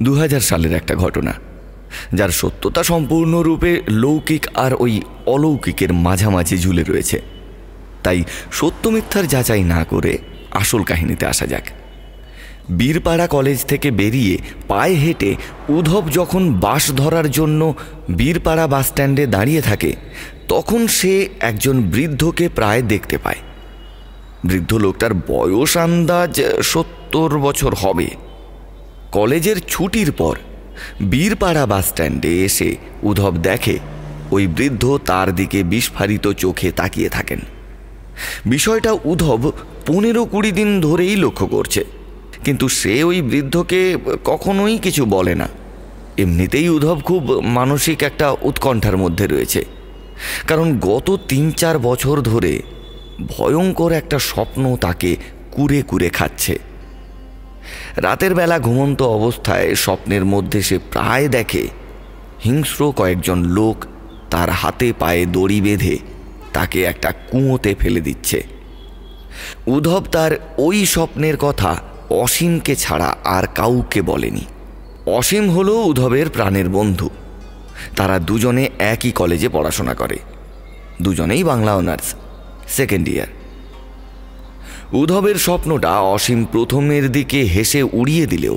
2000 সালের একটা ঘটনা, যার সত্যতা সম্পূর্ণরূপে লৌকিক আর ওই অলৌকিকের মাঝামাঝি ঝুলে রয়েছে। তাই সত্য মিথ্যার যাচাই না করে আসল কাহিনীতে আসা যাক। বীরপাড়া কলেজ থেকে বেরিয়ে পায়ে হেঁটে উদ্ধব যখন বাস ধরার জন্য বীরপাড়া বাসস্ট্যান্ডে দাঁড়িয়ে থাকে, তখন সে একজন বৃদ্ধকে প্রায় দেখতে পায়। বৃদ্ধ লোকটার বয়স আন্দাজ 70 বছর হবে। কলেজের ছুটির পর বীরপাড়া বাসস্ট্যান্ডে এসে উদ্ধব দেখে ওই বৃদ্ধ তার দিকে বিস্ফারিত চোখে তাকিয়ে থাকেন। বিষয়টা উদ্ধব 15-20 দিন ধরেই লক্ষ্য করছে, কিন্তু সে ওই বৃদ্ধকে কখনোই কিছু বলে না। এমনিতেই উদ্ধব খুব মানসিক একটা উৎকণ্ঠার মধ্যে রয়েছে, কারণ গত 3-4 বছর ধরে ভয়ঙ্কর একটা স্বপ্ন তাকে কুরে কুরে খাচ্ছে। রাতের বেলা ঘুমন্ত অবস্থায় স্বপ্নের মধ্যে সে প্রায় দেখে হিংস্র কয়েকজন লোক তার হাতে পায়ে দড়ি বেঁধে তাকে একটা কুয়োতে ফেলে দিচ্ছে। উদ্ধব তার ওই স্বপ্নের কথা অসীমকে ছাড়া আর কাউকে বলেনি। অসীম হলো উদ্ধবের প্রাণের বন্ধু। তারা দুজনে একই কলেজে পড়াশোনা করে, দুজনেই বাংলা অনার্স, সেকেন্ড ইয়ার। উদ্ধবের স্বপ্নটা অসীম প্রথমের দিকে হেসে উড়িয়ে দিলেও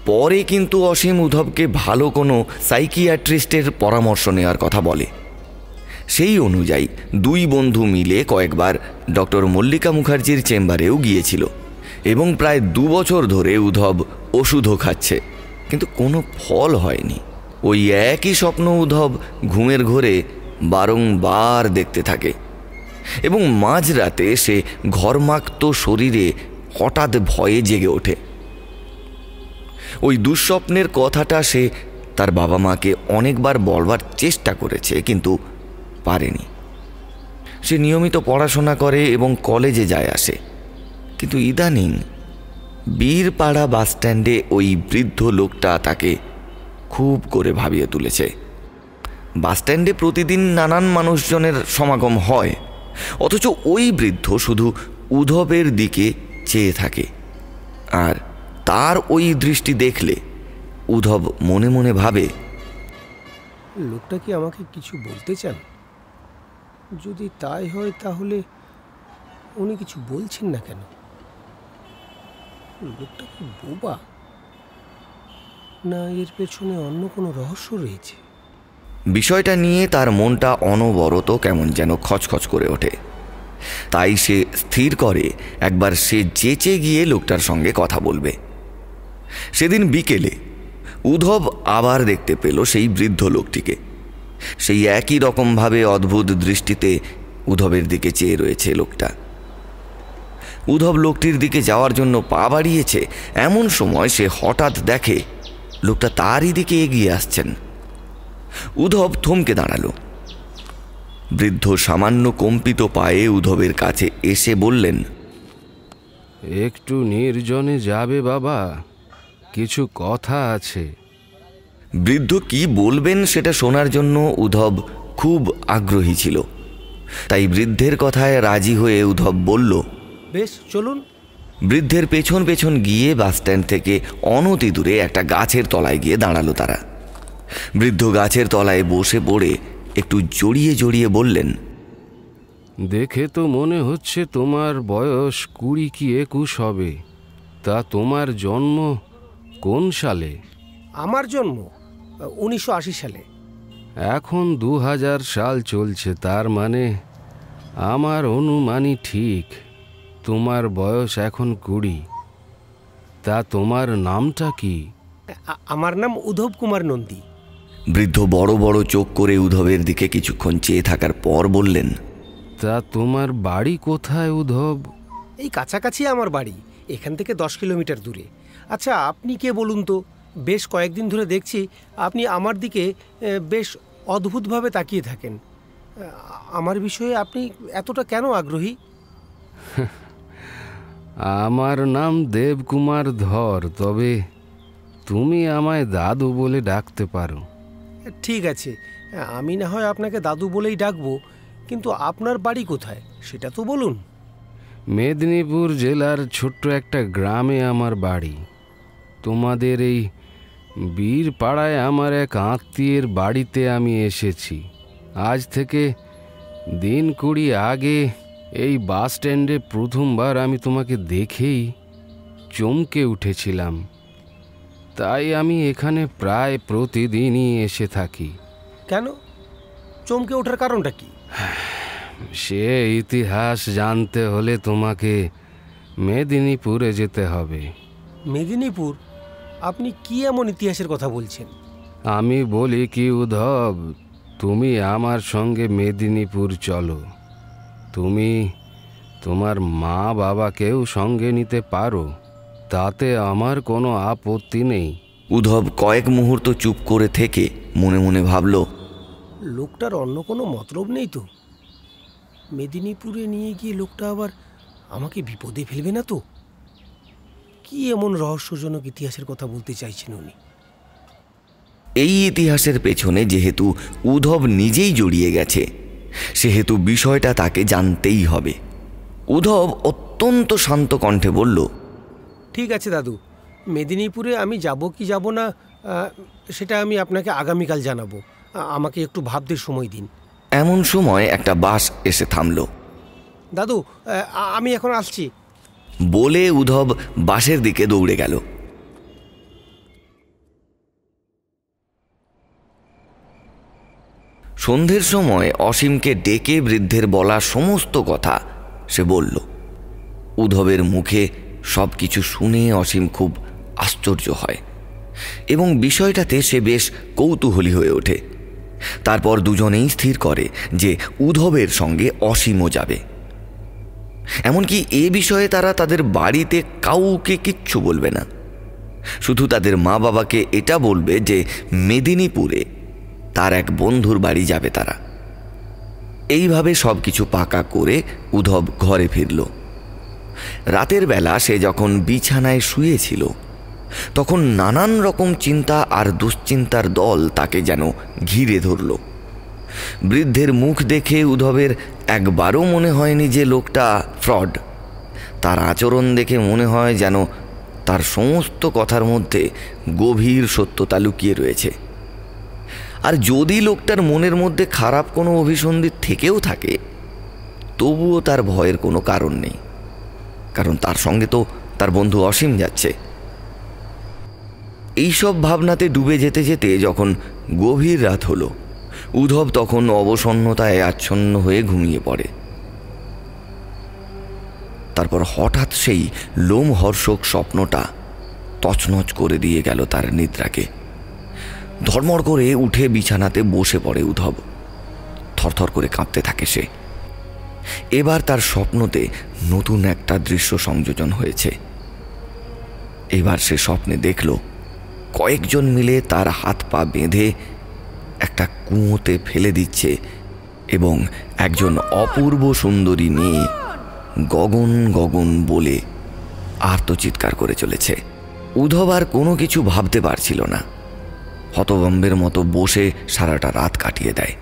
পরে কিন্তু অসীম উদ্ধবকে ভালো কোনো সাইকিয়াট্রিস্টের পরামর্শ নেওয়ার কথা বলে। সেই অনুযায়ী দুই বন্ধু মিলে কয়েকবার ডক্টর মল্লিকা মুখার্জির চেম্বারেও গিয়েছিল এবং প্রায় 2 বছর ধরে উদ্ধব ওষুধও খাচ্ছে, কিন্তু কোনো ফল হয়নি। ওই একই স্বপ্ন উদ্ধব ঘুমের ঘোরে বারংবার দেখতে থাকে এবং মাঝরাতে সে ঘর্মাক্ত শরীরে হঠাৎ ভয়ে জেগে ওঠে। ওই দুঃস্বপ্নের কথাটা সে তার বাবা মাকে অনেকবার বলবার চেষ্টা করেছে, কিন্তু পারেনি। সে নিয়মিত পড়াশোনা করে এবং কলেজে যায় আসে, কিন্তু ইদানিং বীরপাড়া বাসস্ট্যান্ডে ওই বৃদ্ধ লোকটা তাকে খুব করে ভাবিয়ে তুলেছে। বাসস্ট্যান্ডে প্রতিদিন নানান মানুষজনের সমাগম হয়, অথচ ওই বৃদ্ধ শুধু উদ্ধবের দিকে চেয়ে থাকে। আর তার ওই দৃষ্টি দেখলে উদ্ধব মনে মনে ভাবে, লোকটা কি আমাকে কিছু বলতে চান? যদি তাই হয় তাহলে উনি কিছু বলছেন না কেন? লোকটা কি বোবা, না এর পেছনে অন্য কোনো রহস্য রয়েছে? বিষয়টা নিয়ে তার মনটা অনবরত কেমন যেন খচখচ করে ওঠে। তাই সে স্থির করে একবার সে যেচে গিয়ে লোকটার সঙ্গে কথা বলবে। সেদিন বিকেলে উদ্ধব আবার দেখতে পেল সেই বৃদ্ধ লোকটিকে। সেই একই রকমভাবে অদ্ভুত দৃষ্টিতে উদ্ধবের দিকে চেয়ে রয়েছে লোকটা। উদ্ধব লোকটির দিকে যাওয়ার জন্য পা বাড়িয়েছে, এমন সময় সে হঠাৎ দেখে লোকটা তারই দিকে এগিয়ে আসছেন। উদ্ধব থমকে দাঁড়ালো। বৃদ্ধ সামান্য কম্পিত পায়ে উদ্ধবের কাছে এসে বললেন, একটু নির্জনে যাবে বাবা, কিছু কথা আছে। বৃদ্ধ কি বলবেন সেটা শোনার জন্য উদ্ধব খুব আগ্রহী ছিল। তাই বৃদ্ধের কথায় রাজি হয়ে উদ্ধব বলল, বেশ, চলুন। বৃদ্ধের পেছন পেছন গিয়ে বাসস্ট্যান্ড থেকে অনতি দূরে একটা গাছের তলায় গিয়ে দাঁড়ালো তারা। বৃদ্ধ গাছের তলায় বসে পড়ে একটু জড়িয়ে জড়িয়ে বললেন, দেখে তো মনে হচ্ছে তোমার বয়স 20 কি 21 হবে। তা তোমার জন্ম কোন সালে? আমার জন্ম 1980 সালে। এখন 2000 সাল চলছে, তার মানে আমার অনুমানই ঠিক। তোমার বয়স এখন 20। তা তোমার নামটা কি? আমার নাম উদ্ধব কুমার নন্দী। বৃদ্ধ বড় বড় চোখ করে উদ্ধবের দিকে কিছুক্ষণ চেয়ে থাকার পর বললেন, তা তোমার বাড়ি কোথায় উদ্ধব? এই কাছাকাছি আমার বাড়ি, এখান থেকে 10 কিলোমিটার দূরে। আচ্ছা, আপনি কে বলুন তো? বেশ কয়েকদিন ধরে দেখছি আপনি আমার দিকে বেশ অদ্ভুতভাবে তাকিয়ে থাকেন। আমার বিষয়ে আপনি এতটা কেন আগ্রহী? আমার নাম দেবকুমার ধর, তবে তুমি আমায় দাদু বলে ডাকতে পারো। ঠিক আছে, আমি না হয় আপনাকে দাদু বলেই ডাকবো, কিন্তু আপনার বাড়ি কোথায় সেটা তো বলুন। মেদিনীপুর জেলার ছোট্ট একটা গ্রামে আমার বাড়ি। তোমাদের এই বীরপাড়ায় আমার এক আত্মীয়ের বাড়িতে আমি এসেছি। আজ থেকে দিন 20 আগে এই বাস স্ট্যান্ডে প্রথমবার আমি তোমাকে দেখেই চমকে উঠেছিলাম। তাই আমি এখানে প্রায় প্রতিদিনই এসে থাকি। কেন চমকে ওঠার কারণটা কি? সে ইতিহাস জানতে হলে তোমাকে মেদিনীপুরে যেতে হবে। মেদিনীপুর? আপনি কি এমন ইতিহাসের কথা বলছেন? আমি বলি কি উদ্ধব, তুমি আমার সঙ্গে মেদিনীপুর চলো। তুমি তোমার মা বাবাকেও সঙ্গে নিতে পারো, তাতে আমার কোনো আপত্তি নেই। উদ্ধব কয়েক মুহূর্ত চুপ করে থেকে মনে মনে ভাবল, লোকটার অন্য কোনো মতলব নেই তো? মেদিনীপুরে নিয়ে গিয়ে লোকটা আবার আমাকে বিপদে ফেলবে না তো? কি এমন রহস্যজনক ইতিহাসের কথা বলতে চাইছেন উনি? এই ইতিহাসের পেছনে যেহেতু উদ্ধব নিজেই জড়িয়ে গেছে, সেহেতু বিষয়টা তাকে জানতেই হবে। উদ্ধব অত্যন্ত শান্ত কণ্ঠে বলল, ঠিক আছে দাদু, মেদিনীপুরে আমি যাব কি যাব না সেটা আমি আপনাকে আগামীকাল জানাবো। আমাকে একটু ভাবতে সময় দিন। এমন সময় একটা বাস এসে থামল। দাদু, আমি এখন আসছি বলে উদ্ধব বাসের দিকে দৌড়ে গেল। সন্ধ্যের সময় অসীমকে ডেকে বৃদ্ধের বলা সমস্ত কথা সে বলল। উদ্ধবের মুখে সব কিছু শুনে অসীম খুব আশ্চর্য হয় এবং বিষয়টাতে সে বেশ কৌতূহলী হয়ে ওঠে। তারপর দুজনেই স্থির করে যে উদ্ধবের সঙ্গে অসীমও যাবে। এমনকি এ বিষয়ে তারা তাদের বাড়িতে কাউকে কিচ্ছু বলবে না, শুধু তাদের মা বাবাকে এটা বলবে যে মেদিনীপুরে তার এক বন্ধুর বাড়ি যাবে তারা। এইভাবে সব কিছু পাকা করে উদ্ধব ঘরে ফিরল। রাতের বেলা সে যখন বিছানায় শুয়েছিল, তখন নানান রকম চিন্তা আর দুশ্চিন্তার দল তাকে যেন ঘিরে ধরল। বৃদ্ধের মুখ দেখে উদ্ধবের একবারও মনে হয়নি যে লোকটা ফ্রড। তার আচরণ দেখে মনে হয় যেন তার সমস্ত কথার মধ্যে গভীর সত্যতা লুকিয়ে রয়েছে। আর যদি লোকটার মনের মধ্যে খারাপ কোনো অভিসন্ধি থেকেও থাকে, তবুও তার ভয়ের কোনো কারণ নেই, কারণ তার সঙ্গে তো তার বন্ধু অসীম যাচ্ছে। এইসব ভাবনাতে ডুবে যেতে যেতে যখন গভীর রাত হলো, উদ্ধব তখন অবসন্নতায় আচ্ছন্ন হয়ে ঘুমিয়ে পড়ে। তারপর হঠাৎ সেই লোমহর্ষক স্বপ্নটা তছনছ করে দিয়ে গেল তার নিদ্রাকে। ধর্মড় করে উঠে বিছানাতে বসে পড়ে উদ্ধব। থরথর করে কাঁপতে থাকে সে। এবার তার স্বপ্নতে নতুন একটা দৃশ্য সংযোজন হয়েছে। এবার সে স্বপ্নে দেখল কয়েকজন মিলে তার হাত পা বেঁধে একটা কুয়োতে ফেলে দিচ্ছে এবং একজন অপূর্ব সুন্দরী মেয়ে গগন গগন বলে আর্তচিৎকার করে চলেছে। উদ্ধব আর কোনো কিছু ভাবতে পারছিল না। হতভম্বের মতো বসে সারাটা রাত কাটিয়ে দেয়।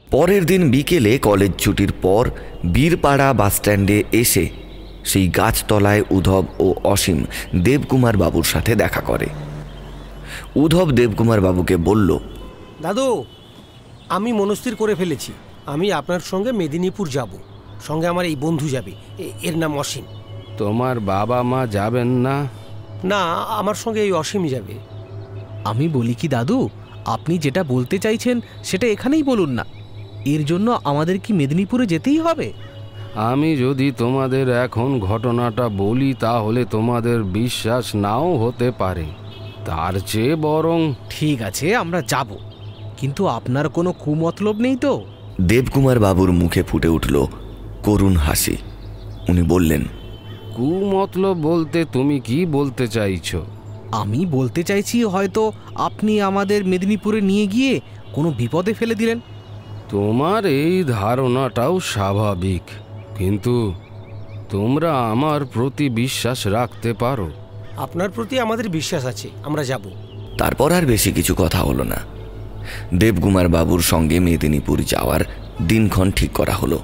পরের দিন বিকেলে কলেজ ছুটির পর বীরপাড়া বাসস্ট্যান্ডে এসে সেই গাছতলায় উদ্ধব ও অসীম দেবকুমার বাবুর সাথে দেখা করে। উদ্ধব দেবকুমার বাবুকে বলল, দাদু, আমি মনস্থির করে ফেলেছি, আমি আপনার সঙ্গে মেদিনীপুর যাব। সঙ্গে আমার এই বন্ধু যাবে, এর নাম অসীম। তোমার বাবা মা যাবেন না? না, আমার সঙ্গে এই অসীম যাবে। আমি বলি কি দাদু, আপনি যেটা বলতে চাইছেন সেটা এখানেই বলুন না। এর জন্য আমাদের কি মেদিনীপুরে যেতেই হবে? আমি যদি তোমাদের এখন ঘটনাটা বলি তাহলে তোমাদের বিশ্বাস নাও হতে পারে। তার চেয়ে বরং ঠিক আছে, আমরা যাব, কিন্তু আপনার কোনো কুমতলব নেই তো? দেবকুমার বাবুর মুখে ফুটে উঠল করুণ হাসি। উনি বললেন, কুমতলব বলতে তুমি কি বলতে চাইছো? আমি বলতে চাইছি হয়তো আপনি আমাদের মেদিনীপুরে নিয়ে গিয়ে কোনো বিপদে ফেলে দিলেন। তোমার এই ধারণাটাও স্বাভাবিক, কিন্তু তোমরা আমার প্রতি বিশ্বাস রাখতে পারো। আপনার প্রতি আমাদের বিশ্বাস আছে, আমরা যাব। তারপর আর বেশি কিছু কথা হলো না। দেবকুমার বাবুর সঙ্গে মেদিনীপুর যাওয়ার দিনক্ষণ ঠিক করা হলো।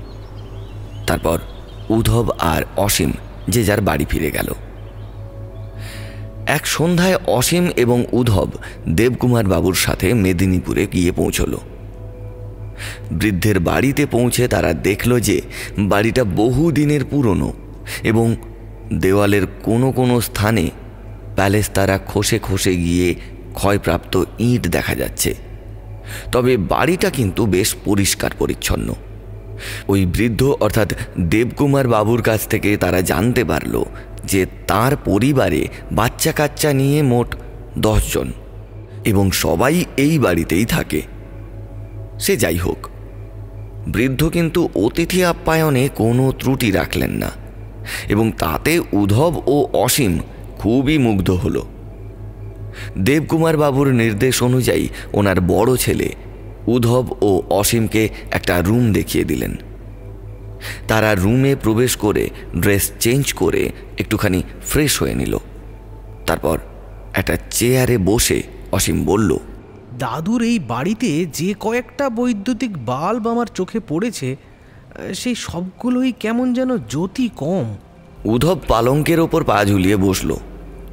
তারপর উদ্ধব আর অসীম যে যার বাড়ি ফিরে গেল। এক সন্ধ্যায় অসীম এবং উদ্ধব দেবকুমার বাবুর সাথে মেদিনীপুরে গিয়ে পৌঁছল। বৃদ্ধের বাড়িতে পৌঁছে তারা দেখল যে বাড়িটা বহু দিনের পুরনো এবং দেওয়ালের কোনো কোনো স্থানে প্যালেস্তারা খসে খসে গিয়ে ক্ষয়প্রাপ্ত ইট দেখা যাচ্ছে। তবে বাড়িটা কিন্তু বেশ পরিষ্কার পরিচ্ছন্ন। ওই বৃদ্ধ অর্থাৎ দেবকুমার বাবুর কাছ থেকে তারা জানতে পারল যে তার পরিবারে বাচ্চা কাচ্চা নিয়ে মোট 10 জন এবং সবাই এই বাড়িতেই থাকে। সে যাই হোক, বৃদ্ধ কিন্তু অতিথি আপ্যায়নে কোনো ত্রুটি রাখলেন না এবং তাতে উদ্ধব ও অসীম খুবই মুগ্ধ হল। দেবকুমার বাবুর নির্দেশ অনুযায়ী ওনার বড় ছেলে উদ্ধব ও অসীমকে একটা রুম দেখিয়ে দিলেন। তারা রুমে প্রবেশ করে ড্রেস চেঞ্জ করে একটুখানি ফ্রেশ হয়ে নিল। তারপর একটা চেয়ারে বসে অসীম বলল, দাদুর এই বাড়িতে যে কয়েকটা বৈদ্যুতিক বাল্ব আমার চোখে পড়েছে সেই সবগুলোই কেমন যেন জ্যোতি কম। উদ্ধব পালঙ্কের ওপর পা ঝুলিয়ে বসল।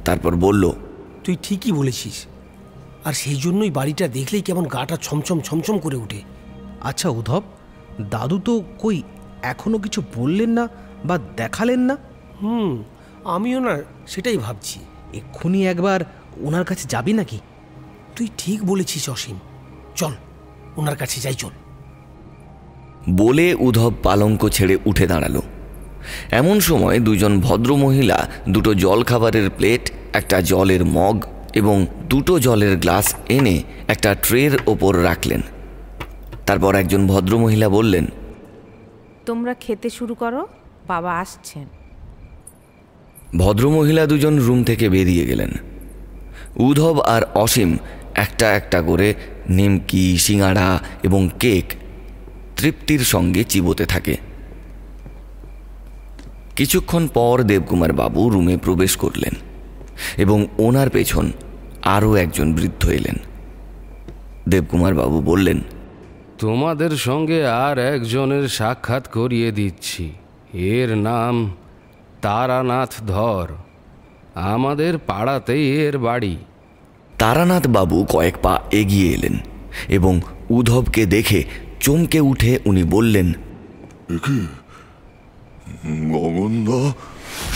তারপর বলল, তুই ঠিকই বলেছিস, আর সেই জন্যই বাড়িটা দেখলেই কেমন গাটা ছমছম ছমছম করে ওঠে। আচ্ছা উদ্ধব, দাদু তো কই এখনো কিছু বললেন না বা দেখালেন না? আমিও না সেটাই ভাবছি। এক্ষুনি একবার ওনার কাছে যাবি নাকি? তুই ঠিক বলেছিস অসীম, চল ওনার কাছে যাই, চল। বলে উদ্ধব পালঙ্ক ছেড়ে উঠে দাঁড়ালো। এমন সময় দুজন ভদ্রমহিলা দুটো জলখাবারের প্লেট, একটা জলের মগ এবং দুটো জলের গ্লাস এনে একটা ট্রের ওপর রাখলেন। তারপর একজন ভদ্রমহিলা বললেন, তোমরা খেতে শুরু করো, বাবা আসছেন। ভদ্রমহিলা দুজন রুম থেকে বেরিয়ে গেলেন। উদ্ধব আর অসীম একটা একটা করে নিমকি, সিঙাড়া এবং কেক তৃপ্তির সঙ্গে চিবোতে থাকে। কিছুক্ষণ পর দেবকুমার বাবু রুমে প্রবেশ করলেন এবং ওনার পেছন আরও একজন বৃদ্ধ এলেন। দেবকুমার বাবু বললেন, তোমাদের সঙ্গে আর একজনের সাক্ষাৎ করিয়ে দিচ্ছি। এর নাম তারানাথ ধর। আমাদের পাড়াতেই এর বাড়ি। তারানাথ বাবু কয়েক পা এগিয়ে এলেন এবং উদ্ধবকে দেখে চমকে উঠে উনি বললেন, গগনদা।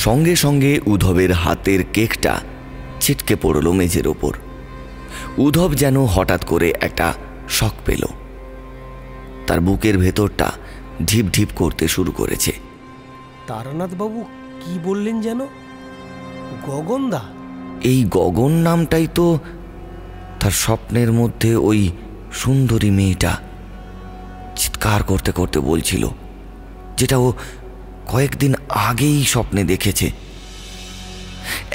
সঙ্গে সঙ্গে উদ্ধবের হাতের কেকটা ছিটকে পড়ল মেঝের ওপর। উদ্ধব যেন হঠাৎ করে একটা শক পেল। তার বুকের ভেতরটা ঢিপ ঢিপ করতে শুরু করেছে। তারানাথ বাবু কি বললেন যেন? গগনদা? এই গগন নামটাই তো তার স্বপ্নের মধ্যে ওই সুন্দরী মেয়েটা চিৎকার করতে করতে বলছিল, যেটা ও কয়েকদিন আগেই স্বপ্নে দেখেছে।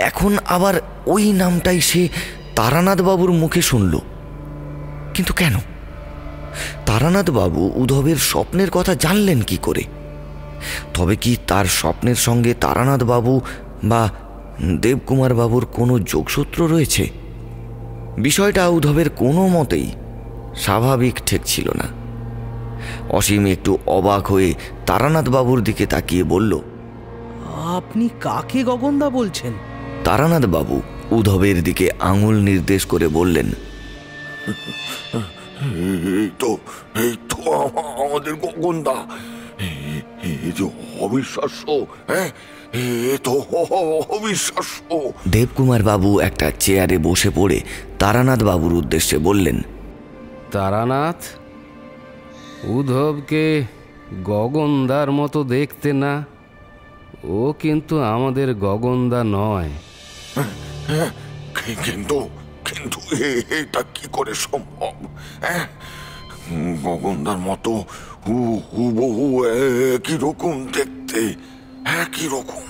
এখন আবার ওই নামটাই সে তারানাথ বাবুর মুখে শুনল। কিন্তু কেন? তারানাথ বাবু উদ্ধবের স্বপ্নের কথা জানলেন কি করে? তবে কি তার স্বপ্নের সঙ্গে তারানাথ বাবু বা দেবকুমার বাবুর কোনো যোগসূত্র রয়েছে? বিষয়টা উদ্ধবের কোনো মতেই স্বাভাবিক ঠেকছিল না। অসীম একটু অবাক হয়ে তারানাথ বাবুর দিকে তাকিয়ে বলল, আপনি কাকে গগনদা বলছেন? তারানাথ বাবু উদ্ধবের দিকে আঙুল নির্দেশ করে বললেন, এই তো আমাদের গগনদা। এই যে অবিশ্বাস্য, হ্যাঁ, এ তো অবিশ্বাস্য। দেবকুমার বাবু একটা চেয়ারে বসে পড়ে তারানাথ বাবুর উদ্দেশ্যে বললেন, তারানাথ, উদ্ধবকে গগনদার মতো দেখতে না? ও কিন্তু আমাদের গগনদা নয়। কিন্তু কিন্তু এটা কি করে সম্ভব? হ্যাঁ, গগনদার মতো হুবহু একই রকম দেখতে, একই রকম।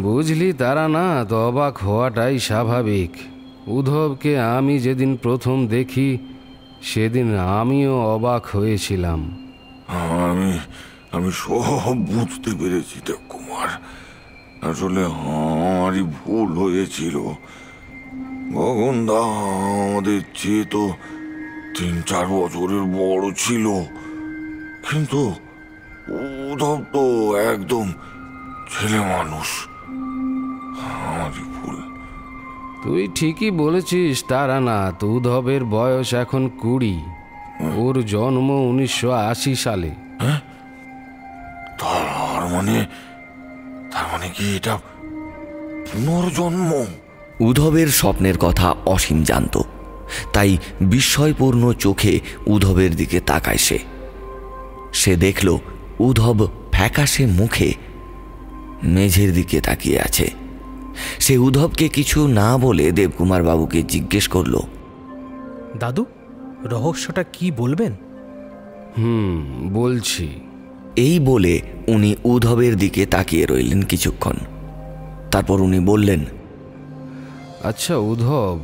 বুঝলি তারানাথ, অবাক হওয়াটাই স্বাভাবিক। উদ্ধবকে আমি যেদিন প্রথম দেখি সেদিন আমিও অবাক হয়েছিলাম। আমি সব বুঝতে পেরেছি দেবকুমার। আসলে আমারই ভুল হয়েছিল। গগনদা আমাদের চেয়ে তো 3-4 বছরের বড় ছিল, কিন্তু উদ্ধব তো একদম ছেলে মানুষ। আমারই ভুল, তুই ঠিকই বলেছিস তারানাথ, উদ্ধবের বয়স এখন 20। ওর জন্ম 1980 সালে। তার মানে কি এটা পুনর্জন্ম? উদ্ধবের স্বপ্নের কথা অসীম জানত, তাই বিস্ময়পূর্ণ চোখে উদ্ধবের দিকে তাকায় সে দেখল উদ্ধব ফ্যাকাশে মুখে মেঝের দিকে তাকিয়ে আছে। সে উদ্ধবকে কিছু না বলে দেবকুমার বাবুকে জিজ্ঞেস করল, দাদু, রহস্যটা কি বলবেন? বলছি। এই বলে উনি উদ্ধবের দিকে তাকিয়ে রইলেন কিছুক্ষণ। তারপর উনি বললেন, আচ্ছা উদ্ধব,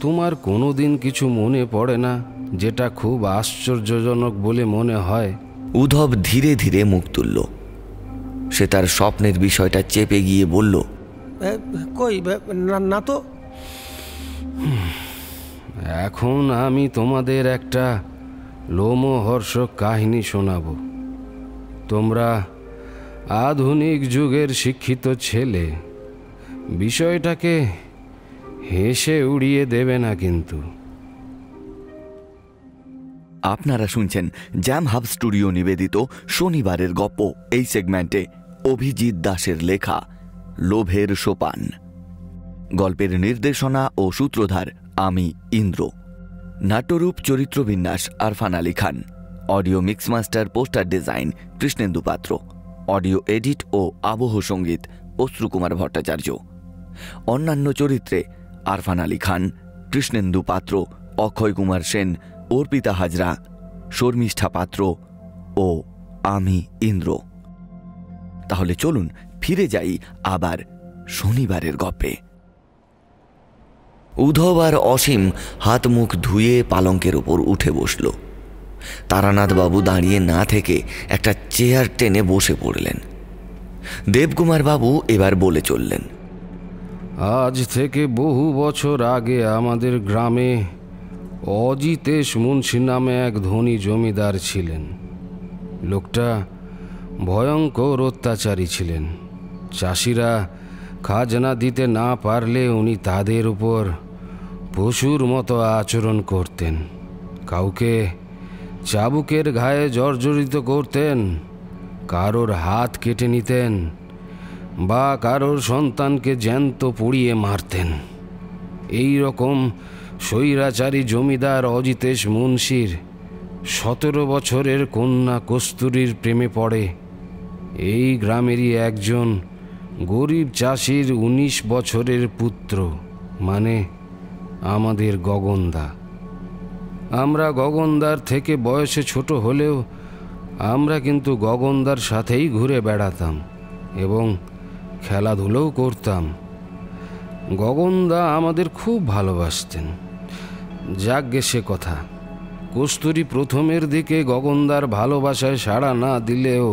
তোমার কোনো দিন কিছু মনে পড়ে না যেটা খুব আশ্চর্যজনক বলে মনে হয়? উদ্ধব ধীরে ধীরে মুখ তুলল। সে তার স্বপ্নের বিষয়টা চেপে গিয়ে বলল, কই না তো। এখন আমি তোমাদের একটা লোমহর্ষক কাহিনী শোনাব। তোমরা আধুনিক যুগের শিক্ষিত ছেলে, বিষয়টাকে হেসে উড়িয়ে দেবে না কিন্তু। আপনারা শুনছেন জ্যাম হাব স্টুডিও নিবেদিত শনিবারের গপ্প। এই সেগমেন্টে অভিজিৎ দাসের লেখা লোভের সোপান। গল্পের নির্দেশনা ও সূত্রধার আমি ইন্দ্র। নাট্যরূপ চরিত্রবিন্যাস Arfan Ali Khan. Audio mix master poster design Krishnendu Patra. Audio edit ও আবহ সঙ্গীত অশ্রুকুমার ভট্টাচার্য। অন্যান্য চরিত্রে আরফান আলী খান, কৃষ্ণেন্দু পাত্র, অক্ষয় কুমার সেন, অর্পিতা হাজরা, শর্মিষ্ঠা পাত্র ও আমি ইন্দ্র। তাহলে চলুন ফিরে যাই আবার শনিবারের গল্পে। উদ্ধব আর অসীম হাত মুখ ধুয়ে পালঙ্কের উপর উঠে বসল। তারানাথ বাবু দাঁড়িয়ে না থেকে একটা চেয়ার টেনে বসে পড়লেন। দেবকুমার বাবু এবার বলে চললেন, আজ থেকে বহু বছর আগে আমাদের গ্রামে অজিতেশ মুন্সি নামে এক ধনী জমিদার ছিলেন। লোকটা ভয়ঙ্কর অত্যাচারী ছিলেন। চাষিরা খাজনা দিতে না পারলে উনি তাদের উপর পশুর মতো আচরণ করতেন। কাউকে চাবুকের ঘায়ে জর্জরিত করতেন, কারোর হাত কেটে নিতেন বা কারোর সন্তানকে জ্যান্ত পুড়িয়ে মারতেন। এই রকম স্বৈরাচারী জমিদার অজিতেশ মুন্সির 17 বছরের কন্যা কস্তুরীর প্রেমে পড়ে এই গ্রামেরই একজন গরিব চাষির 19 বছরের পুত্র, মানে আমাদের গগনদা। আমরা গগনদার থেকে বয়সে ছোট হলেও আমরা কিন্তু গগনদার সাথেই ঘুরে বেড়াতাম এবং খেলাধুলোও করতাম। গগনদা আমাদের খুব ভালোবাসতেন। যাকগে সে কথা। কস্তুরী প্রথমের দিকে গগনদার ভালোবাসায় সাড়া না দিলেও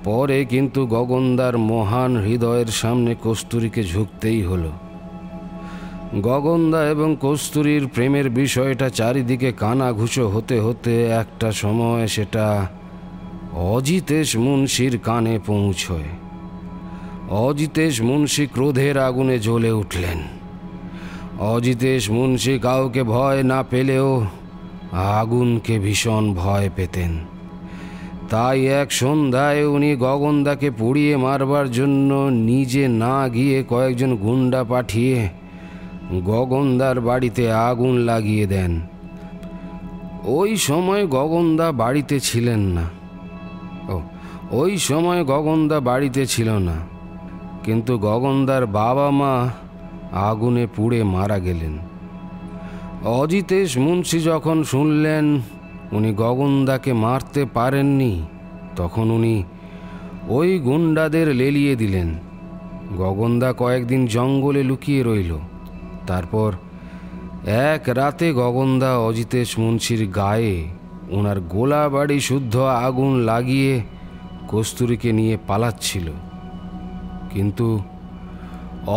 পরে কিন্তু গগনদার মহান হৃদয়ের সামনে কস্তুরীকে ঝুঁকতেই হলো। গগনদা এবং কস্তুরীর প্রেমের বিষয়টা চারিদিকে কানাঘুষো হতে হতে একটা সময় সেটা অজিতেশ মুন্সির কানে পৌঁছয়। অজিতেশ মুন্সি ক্রোধের আগুনে জ্বলে উঠলেন। অজিতেশ মুন্সি কাউকে ভয় না পেলেও আগুনকে ভীষণ ভয় পেতেন। তাই এক সন্ধ্যায় উনি গগনদাকে পুড়িয়ে মারবার জন্য নিজে না গিয়ে কয়েকজন গুন্ডা পাঠিয়ে গগনদার বাড়িতে আগুন লাগিয়ে দেন। ওই সময় গগনদা বাড়িতে ছিলেন না। ওই সময় গগনদা বাড়িতে ছিল না, কিন্তু গগনদার বাবা মা আগুনে পুড়ে মারা গেলেন। অজিতেশ মুন্সি যখন শুনলেন উনি গগনদাকে মারতে পারেননি, তখন উনি ওই গুন্ডাদের লেলিয়ে দিলেন। গগনদা কয়েকদিন জঙ্গলে লুকিয়ে রইল। তারপর এক রাতে গগনদা অজিতেশ মুন্সির গায়ে ওনার গোলা বাড়ি শুদ্ধ আগুন লাগিয়ে কস্তুরীকে নিয়ে পালাচ্ছিল। কিন্তু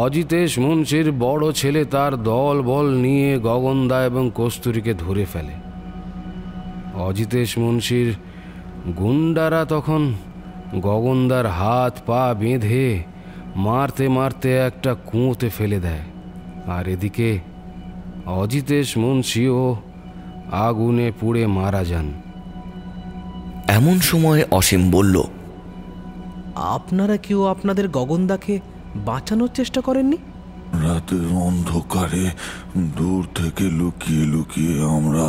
অজিতেশ মুন্সির বড় ছেলে তার দল বল নিয়ে গগনদা এবং কস্তুরীকে ধরে ফেলে। অজিতেশ মুন্সির গুন্ডারা তখন গগনদার হাত পা বেঁধে মারতে মারতে একটা কুয়োতে ফেলে দেয়। আর এদিকে অজিতেশ মুন্সিও আগুনে পুড়ে মারা যান। এমন সময় অসীম বলল, আপনারা কেউ আপনাদের গগনদাকে বাঁচানোর চেষ্টা করেননি? রাতের অন্ধকারে দূর থেকে লুকিয়ে লুকিয়ে আমরা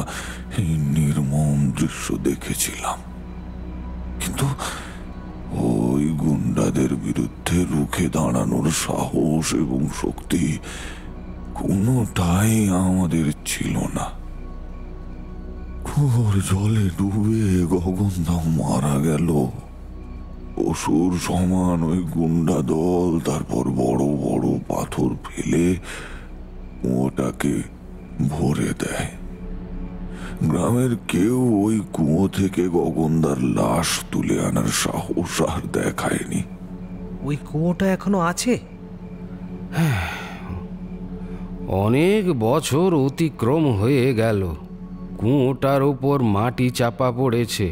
এই নির্মম দৃশ্য দেখেছিলাম, কিন্তু ওই গুন্ডাদের বিরুদ্ধে রুখে দাঁড়ানোর সাহস এবং শক্তি কোনোটাই আমাদের ছিল না। ঘোর জলে ডুবে গগনদা মারা গেল। অসুর সমান ওই গুন্ডা দল তারপর বড় বড় পাথর ফেলে কুয়োটাকে ভরে দেয়। গ্রামের কেউ ওই কুয়ো থেকে গগনদার লাশ তুলে আনার সাহস আর দেখায়নি। ওই কুয়োটা এখনো আছে? অনেক বছর অতিক্রম হয়ে গেল। কুয়োটার উপর মাটি চাপা পড়েছে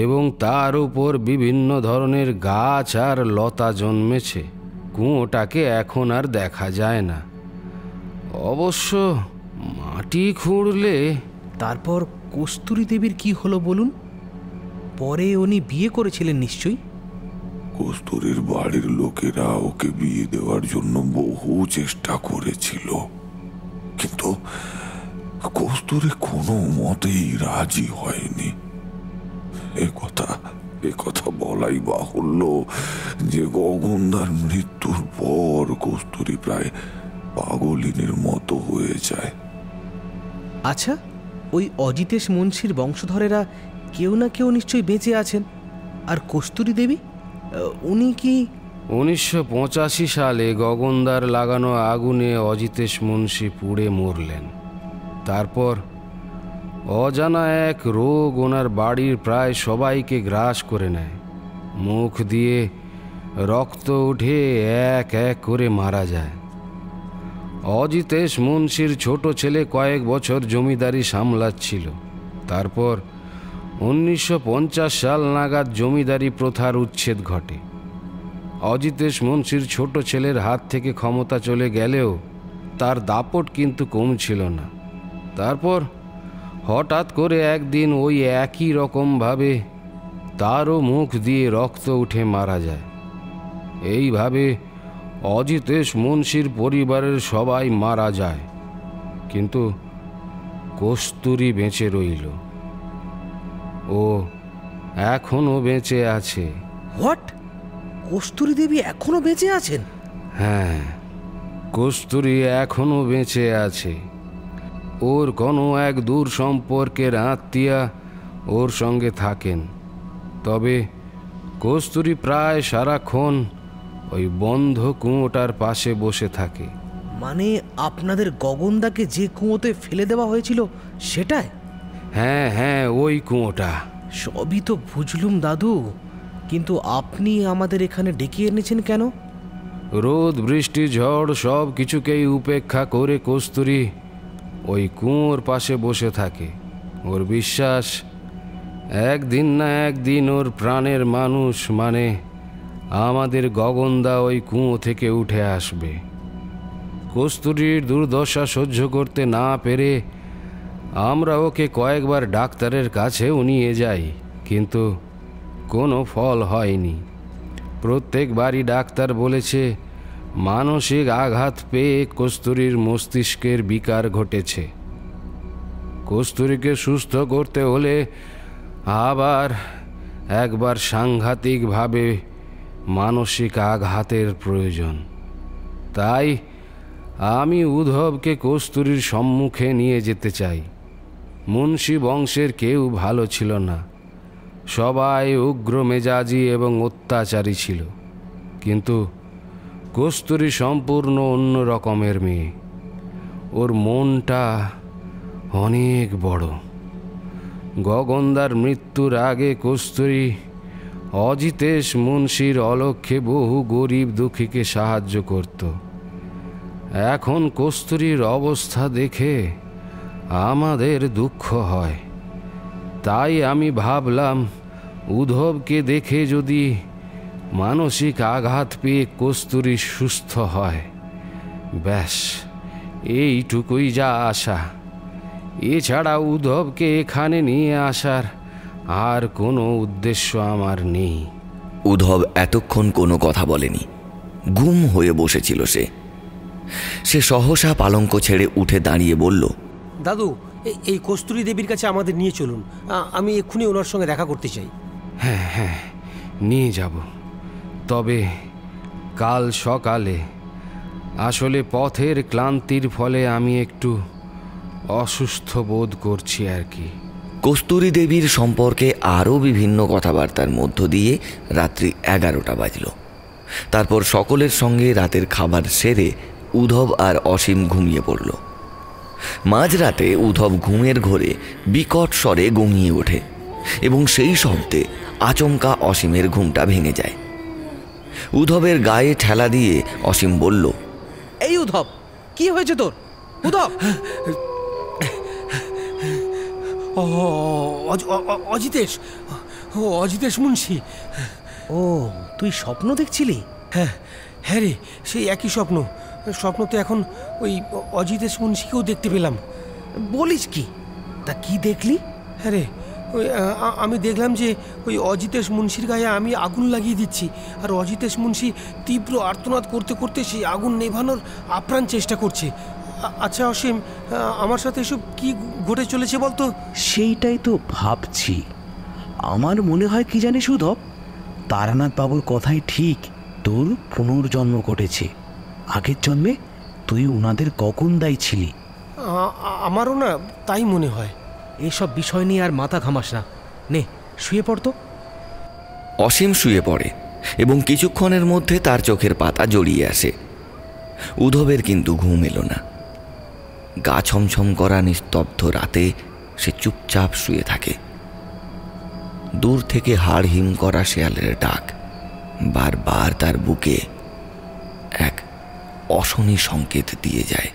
এবং তার উপর বিভিন্ন ধরনের গাছ আর লতা জন্মেছে। কুয়োটাকে এখন আর দেখা যায় না। অবশ্য মাটি খুঁড়লে। তারপর কস্তুরী দেবীর কি হলো বলুন? পরে উনি বিয়ে করেছিলেন নিশ্চয়ই? কস্তুরীর বাড়ির লোকেরা ওকে বিয়ে দেওয়ার জন্য বহু চেষ্টা করেছিল, কিন্তু কস্তুরী কোনো মতেই রাজি হয়নি। এ কথা বলাই বাহুল্য যে গগনদার মৃত্যুর পর কস্তুরী প্রায় পাগলিনীর মতো হয়ে যায়। আচ্ছা, ওই অজিতেশ মুন্সির বংশধরেরা কেউ না কেউ নিশ্চয়ই বেঁচে আছেন। আর কস্তুরী দেবী, উনি কি? 1985 সালে গগনদার লাগানো আগুনে অজিতেশ মুন্সি পুড়ে মরলেন। তারপর অজানা এক রোগ ওনার বাড়ির প্রায় সবাইকে গ্রাস করে নেয়। মুখ দিয়ে রক্ত উঠে এক এক করে মারা যায়। অজিতেশ মুন্সির ছোট ছেলে কয়েক বছর জমিদারি সামলাচ্ছিল। তারপর 1950 সাল নাগাদ জমিদারি প্রথার উচ্ছেদ ঘটে। অজিতেশ মুন্সির ছোট ছেলের হাত থেকে ক্ষমতা চলে গেলেও তার দাপট কিন্তু কমছিল না। তারপর হঠাৎ করে একদিন ওই একই রকমভাবে তারও মুখ দিয়ে রক্ত উঠে মারা যায়। এইভাবে অজিতেশ মুন্সির পরিবারের সবাই মারা যায়, কিন্তু কস্তুরী বেঁচে রইল। ও এখনো বেঁচে আছে। হোয়াট? কস্তুরী দেবী এখনো বেঁচে আছেন? হ্যাঁ, কস্তুরী এখনো বেঁচে আছে। ওর কোনো এক দূর সম্পর্কের আত্মীয়া ওর সঙ্গে থাকেন। তবে কস্তুরী প্রায় সারাক্ষণ ওই বন্ধ কুয়োটার পাশে বসে থাকে। মানে আপনাদের গগনদাকে যে কুয়োতে ফেলে দেওয়া হয়েছিল সেটাই? হ্যাঁ হ্যাঁ, ওই কুয়োটা। সবই তো বুঝলুম দাদু, কিন্তু আপনি আমাদের এখানে ডেকে এনেছেন কেন? রোদ বৃষ্টি ঝড় সব কিছুকেই উপেক্ষা করে কস্তুরী ওই কুয়োর পাশে বসে থাকে। ওর বিশ্বাস একদিন না একদিন ওর প্রাণের মানুষ মানে আমাদের গগনদা ওই কুয়ো থেকে উঠে আসবে। কস্তুরীর দুর্দশা সহ্য করতে না পেরে আমরা ওকে কয়েকবার ডাক্তারের কাছেও নিয়ে যাই, কিন্তু কোনো ফল হয়নি। প্রত্যেকবারই ডাক্তার বলেছে মানসিক আঘাত পেয়ে কস্তুরীর মস্তিষ্কের বিকার ঘটেছে। কস্তুরীকে সুস্থ করতে হলে আবার একবার সাংঘাতিকভাবে মানসিক আঘাতের প্রয়োজন। তাই আমি উদ্ধবকে কস্তুরীর সম্মুখে নিয়ে যেতে চাই। মুন্সি বংশের কেউ ভালো ছিল না, সবাই উগ্র মেজাজি এবং অত্যাচারী ছিল, কিন্তু কস্তুরী সম্পূর্ণ অন্য রকমের মেয়ে। ওর মনটা অনেক বড়। গগনদার মৃত্যুর আগে কস্তুরী অজিতেশ মুন্সির অলক্ষ্যে বহু গরিব দুঃখীকে সাহায্য করত। এখন কস্তুরীর অবস্থা দেখে আমাদের দুঃখ হয়। তাই আমি ভাবলাম উদ্ধবকে দেখে যদি মানসিক আঘাত পেয়ে কস্তুরী সুস্থ হয়, ব্যাস এইটুকুই যা আশা। এছাড়া উদ্ধবকে এখানে নিয়ে আসার আর কোনো উদ্দেশ্য আমার নেই। উদ্ধব এতক্ষণ কোনো কথা বলেনি, গুম হয়ে বসেছিল সে। সে সহসা পালঙ্ক ছেড়ে উঠে দাঁড়িয়ে বলল, দাদু, এই কস্তুরী দেবীর কাছে আমাদের নিয়ে চলুন। আমি এক্ষুনি ওনার সঙ্গে দেখা করতে চাই। হ্যাঁ হ্যাঁ, নিয়ে যাব, তবে কাল সকালে। আসলে পথের ক্লান্তির ফলে আমি একটু অসুস্থ বোধ করছি আর কি। কস্তুরী দেবীর সম্পর্কে আরও বিভিন্ন কথাবার্তার মধ্য দিয়ে রাত্রি 11টা বাজল। তারপর সকলের সঙ্গে রাতের খাবার সেরে উদ্ধব আর অসীম ঘুমিয়ে পড়ল। মাঝরাতে উদ্ধব ঘুমের ঘোরে বিকট স্বরে গঙিয়ে ওঠে এবং সেই শব্দে আচমকা অসীমের ঘুমটা ভেঙে যায়। উদ্ধবের গায়ে ঠেলা দিয়ে অসীম বলল, এই উদ্ধব, কি হয়েছে তোর? উদ্ধব! অজিতেশ, অজিতেশ মুন্সি। ও, তুই স্বপ্ন দেখছিলি? হ্যাঁ হ্যাঁ রে, সেই একই স্বপ্ন। স্বপ্নতে এখন ওই অজিতেশ মুন্সিকেও দেখতে পেলাম। বলিস কি? তা কি দেখলি? হ্যাঁ রে, ওই আমি দেখলাম যে ওই অজিতেশ মুন্সির গায়ে আমি আগুন লাগিয়ে দিচ্ছি, আর অজিতেশ মুন্সি তীব্র আর্তনাদ করতে করতে সেই আগুন নেভানোর আপ্রাণ চেষ্টা করছে। আচ্ছা অসীম, আমার সাথে এসব কি ঘটে চলেছে বলতো? সেইটাই তো ভাবছি। আমার মনে হয় কি জানিস উদ্ধব, তারানাথ বাবুর কথাই ঠিক। তোর পুনর্জন্ম ঘটেছে। আগের জন্মে তুই ওনাদের গগনদাই ছিলি। আমারও না তাই মনে হয়। এসব বিষয় নিয়ে আর মাথা ঘামাস না, নে শুয়ে পড়তো। অসীম শুয়ে পড়ে এবং কিছুক্ষণের মধ্যে তার চোখের পাতা জড়িয়ে আসে। উদ্ধবের কিন্তু ঘুম এলো না। গা ছমছম করা নিস্তব্ধ রাতে সে চুপচাপ শুয়ে থাকে। দূর থেকে হাড় হিম করা শেয়ালের ডাক বারবার তার বুকে এক অশনি সংকেত দিয়ে যায়।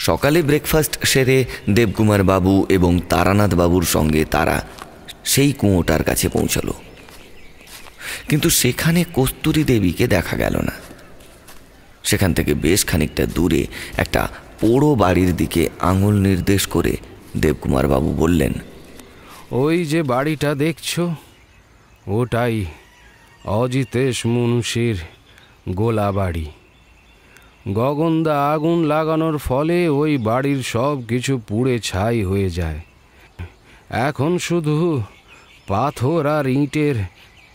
সকালে ব্রেকফাস্ট সেরে দেবকুমার বাবু এবং তারানাথ বাবুর সঙ্গে তারা সেই কুয়োটার কাছে পৌঁছল, কিন্তু সেখানে কস্তুরী দেবীকে দেখা গেল না। সেখান থেকে বেশ খানিকটা দূরে একটা পোড়ো বাড়ির দিকে আঙুল নির্দেশ করে দেবকুমার বাবু বললেন, ওই যে বাড়িটা দেখছো, ওটাই অজিতেশ মুন্সির গোলা বাড়ি। গগনদা আগুন লাগানোর ফলে ওই বাড়ির সব কিছু পুড়ে ছাই হয়ে যায়। এখন শুধু পাথর আর ইটের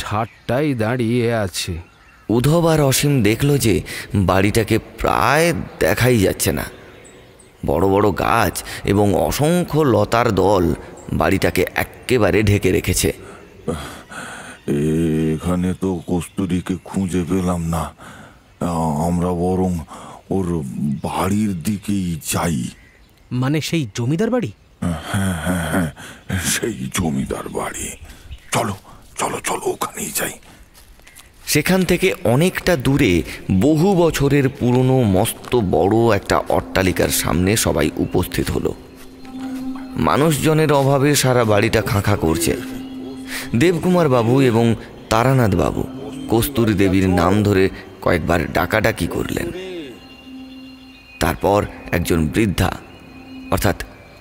ঠাট্টাই দাঁড়িয়ে আছে। উদ্ধব আর অসীম দেখল যে বাড়িটাকে প্রায় দেখাই যাচ্ছে না। বড় বড় গাছ এবং অসংখ্য লতার দল বাড়িটাকে একেবারে ঢেকে রেখেছে। এখানে তো কস্তুরীকে খুঁজে পেলাম না। আমরা বরং ওর বাড়ির দিকেই যাই। মানে সেই জমিদার বাড়ি? হ্যাঁ হ্যাঁ হ্যাঁ, সেই জমিদার বাড়ি। চলো চলো চলো, ওখানেই যাই। সেখান থেকে অনেকটা দূরে বহু বছরের পুরনো মস্ত বড় একটা অট্টালিকার সামনে সবাই উপস্থিত হলো। মানুষজনের অভাবে সারা বাড়িটা খাঁ করছে। দেবকুমার বাবু এবং তারানাথ বাবু কস্তুরী দেবীর নাম ধরে কয়েকবার ডাকাডাকি করলেন। তারপর একজন বৃদ্ধা, অর্থাৎ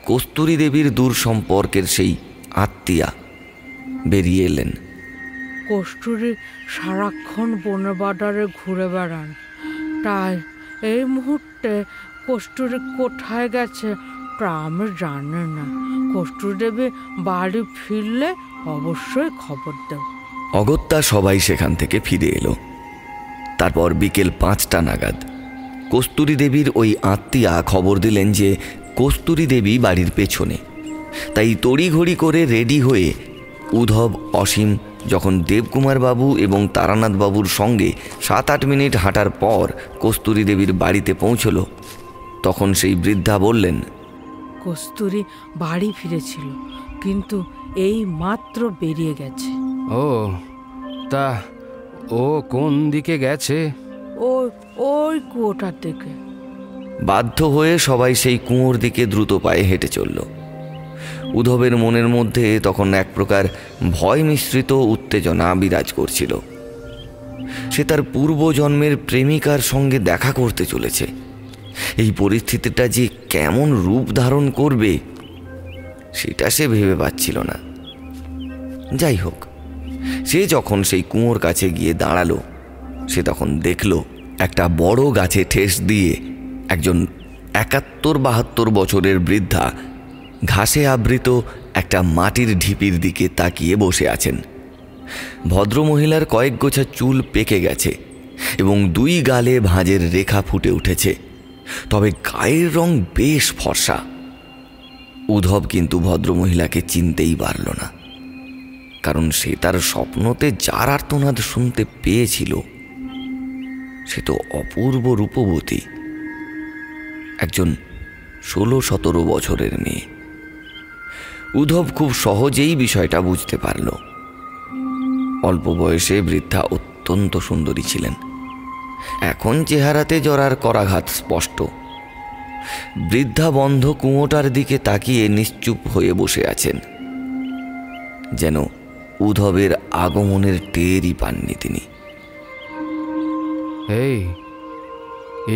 কস্তুরী দেবীর দূর সম্পর্কের সেই আত্মীয়া বেরিয়ে এলেন। কস্তুরী সারাক্ষণ বনে বাজারে ঘুরে বেড়ান, তাই এই মুহূর্তে কস্তুরী কোথায় গেছে তা আমি জানি না। কস্তুরী দেবী বাড়ি ফিরলে অবশ্যই খবর দেব। অগত্যা সবাই সেখান থেকে ফিরে এলো। তারপর বিকেল 5টা নাগাদ কস্তুরী দেবীর ওই আত্মীয়া খবর দিলেন যে কস্তুরী দেবী বাড়ির পেছনে। তাই তড়িঘড়ি করে রেডি হয়ে উদ্ধব অসীম যখন দেবকুমার বাবু এবং তারানাথ বাবুর সঙ্গে 7-8 মিনিট হাঁটার পর কস্তুরী দেবীর বাড়িতে পৌঁছল, তখন সেই বৃদ্ধা বললেন, কস্তুরী বাড়ি ফিরেছিল, কিন্তু এই মাত্র বেরিয়ে গেছে। ও, তা ও কোন দিকে গেছে? ওই কুয়োটার দিকে। বাধ্য হয়ে সবাই সেই কুয়োর দিকে দ্রুত পায়ে হেঁটে চলল। উদ্ধবের মনের মধ্যে তখন এক প্রকার ভয় মিশ্রিত উত্তেজনা বিরাজ করছিল। সে তার পূর্বজন্মের প্রেমিকার সঙ্গে দেখা করতে চলেছে। এই পরিস্থিতিটা যে কেমন রূপ ধারণ করবে সেটা সে ভেবে পাচ্ছিল না। যাই হোক, সে যখন সেই কুয়োর কাছে গিয়ে দাঁড়ালো, সে তখন দেখল একটা বড় গাছে ঠেস দিয়ে একজন 71-72 বছরের বৃদ্ধা ঘাসে আবৃত একটা মাটির ঢিপির দিকে তাকিয়ে বসে আছেন। ভদ্রমহিলার কয়েক গোছা চুল পেকে গেছে এবং 2 গালে ভাঁজের রেখা ফুটে উঠেছে, তবে গায়ের রং বেশ ফর্সা। উদ্ধব কিন্তু ভদ্রমহিলাকে চিনতেই পারল না, কারণ সে তার স্বপ্নতে যার আর্তনাদ শুনতে পেয়েছিল সে তো অপূর্ব রূপবতী, একজন 16-17 বছরের মেয়ে। উদ্ধব খুব সহজেই বিষয়টা বুঝতে পারল। অল্প বয়সে বৃদ্ধা অত্যন্ত সুন্দরী ছিলেন। এখন চেহারাতে জরার করাঘাত স্পষ্ট। বৃদ্ধা বন্ধ কুয়োটার দিকে তাকিয়ে নিশ্চুপ হয়ে বসে আছেন, যেন উদ্ধবের আগমনের টেরই পাননি তিনি। এই,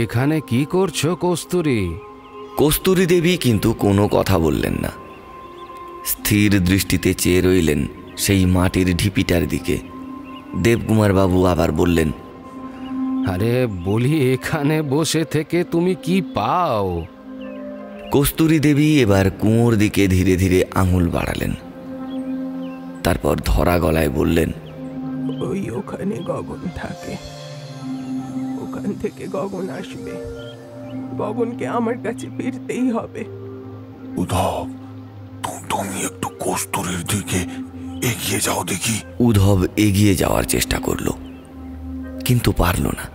এখানে কি করছো কস্তুরী? কস্তুরী দেবী কিন্তু কোনো কথা বললেন না। স্থির দৃষ্টিতে চেয়ে রইলেন সেই মাটির ঢিপিটার দিকে। দেবকুমার বাবু আবার বললেন, আরে বলি, এখানে বসে থেকে তুমি কি পাও? কস্তুরী দেবী এবার কুয়োর দিকে ধীরে ধীরে আঙুল বাড়ালেন। তারপর ধরা গলায় বললেন, ওই ওখানে গগন থাকে, ওখান থেকে গগন আসবে। গগনকে আমার কাছে ফিরতেই হবে। উদ্ধব, তুমি একটু কস্তুরীর দিকে এগিয়ে যাও দেখি। উদ্ধব এগিয়ে যাওয়ার চেষ্টা করল, কিন্তু পারল না।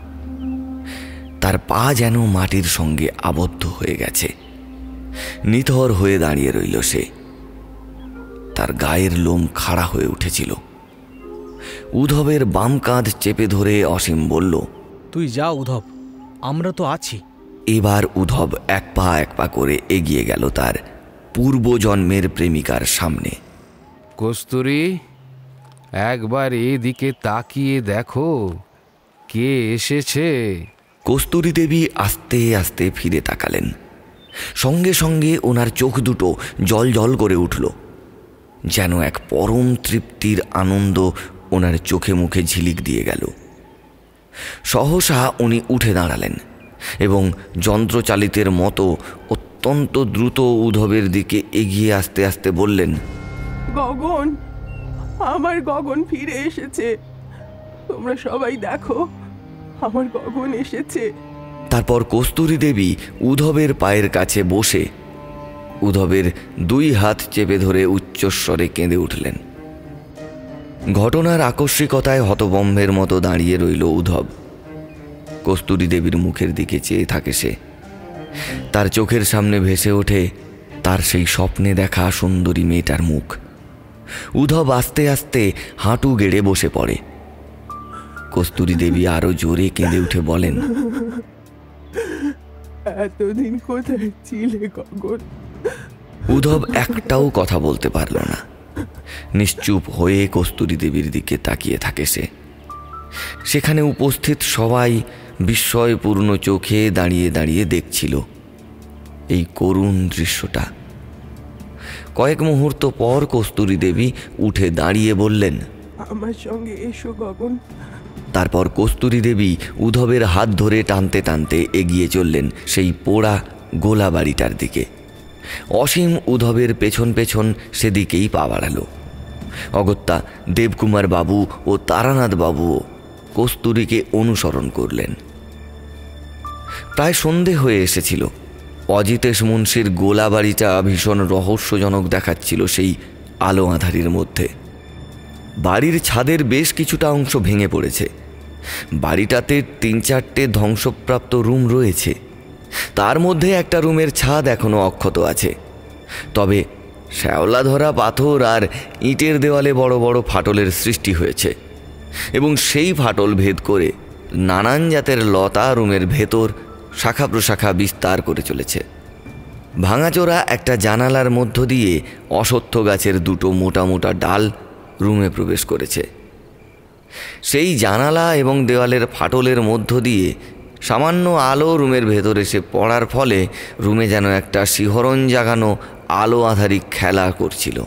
তার পা যেন মাটির সঙ্গে আবদ্ধ হয়ে গেছে। নিথর হয়ে দাঁড়িয়ে রইল সে। তার গায়ের লোম খাড়া হয়ে উঠেছিল। উদ্ধবের বাম কাঁধ চেপে ধরে অসীম বলল, তুই যা উদ্ধব, আমরা তো আছি। এবার উদ্ধব এক পা করে এগিয়ে গেল তার পূর্বজন্মের প্রেমিকার সামনে। কস্তুরী, একবার এদিকে তাকিয়ে দেখো কে এসেছে। কস্তুরী দেবী আস্তে আস্তে ফিরে তাকালেন। সঙ্গে সঙ্গে ওনার চোখ দুটো জল জল করে উঠল, যেন এক পরম তৃপ্তির আনন্দ ওনার চোখে মুখে ঝিলিক দিয়ে গেল। সহসা উনি উঠে দাঁড়ালেন এবং যন্ত্রচালিতের মতো অত্যন্ত দ্রুত উদ্ধবের দিকে এগিয়ে আসতে আসতে বললেন, গগন, আমার গগন ফিরে এসেছে। তোমরা সবাই দেখো, আমার গগন এসেছে। তারপর কস্তুরী দেবী উদ্ধবের পায়ের কাছে বসে উদ্ধবের 2 হাত চেপে ধরে উচ্চস্বরে কেঁদে উঠলেন। ঘটনার আকস্মিকতায় হতভম্বের মতো দাঁড়িয়ে রইল উদ্ধব। কস্তুরী দেবীর মুখের দিকে চেয়ে থাকে সে। তার চোখের সামনে ভেসে ওঠে তার সেই স্বপ্নে দেখা সুন্দরী মেয়েটার মুখ। উদ্ধব আস্তে আস্তে হাঁটু গেড়ে বসে পড়ে। কস্তুরী দেবী আরো জোরে কেঁদে উঠে বলেন, এতদিন কোথায় ছিলে গগন? উদ্ধব একটাও কথা বলতে পারল না। নিশ্চুপ হয়ে কস্তুরী দেবীর দিকে তাকিয়ে থাকে সে। সেখানে উপস্থিত সবাই বিস্ময়পূর্ণ চোখে দাঁড়িয়ে দাঁড়িয়ে দেখছিল এই করুণ দৃশ্যটা। কয়েক মুহূর্ত পর কস্তুরী দেবী উঠে দাঁড়িয়ে বললেন, আমার সঙ্গে এসো গগন। তারপর কস্তুরী দেবী উদ্ধবের হাত ধরে টানতে টানতে এগিয়ে চললেন সেই পোড়া গোলা বাড়িটার দিকে। অসীম উদ্ধবের পেছন পেছন সেদিকেই পা বাড়ালো। অগত্যা দেবকুমার বাবু ও তারানাথ বাবুও কস্তুরীকে অনুসরণ করলেন। প্রায় সন্ধে হয়ে এসেছিল। অজিতেশ মুন্সির গোলা বাড়িটা ভীষণ রহস্যজনক দেখাচ্ছিল সেই আলো আঁধারির মধ্যে। বাড়ির ছাদের বেশ কিছুটা অংশ ভেঙে পড়েছে। বাড়িটাতে 3-4টে ধ্বংসপ্রাপ্ত রুম রয়েছে। তার মধ্যে একটা রুমের ছাদ এখনো অক্ষত আছে, তবে শ্যাওলা ধরা পাথর আর ইটের দেওয়ালে বড় বড় ফাটলের সৃষ্টি হয়েছে এবং সেই ফাটল ভেদ করে নানান জাতের লতা রুমের ভেতর শাখা প্রশাখা বিস্তার করে চলেছে। ভাঙাচোরা একটা জানালার মধ্য দিয়ে অশ্বত্থ গাছের 2টো মোটা মোটা ডাল রুমে প্রবেশ করেছে। সেই জানালা এবং দেওয়ালের ফাটলের মধ্য দিয়ে সামান্য আলো রুমের ভেতর এসে পড়ার ফলে রুমে যেন একটা শিহরণ জাগানো আলো আধারিক খেলা করছিল।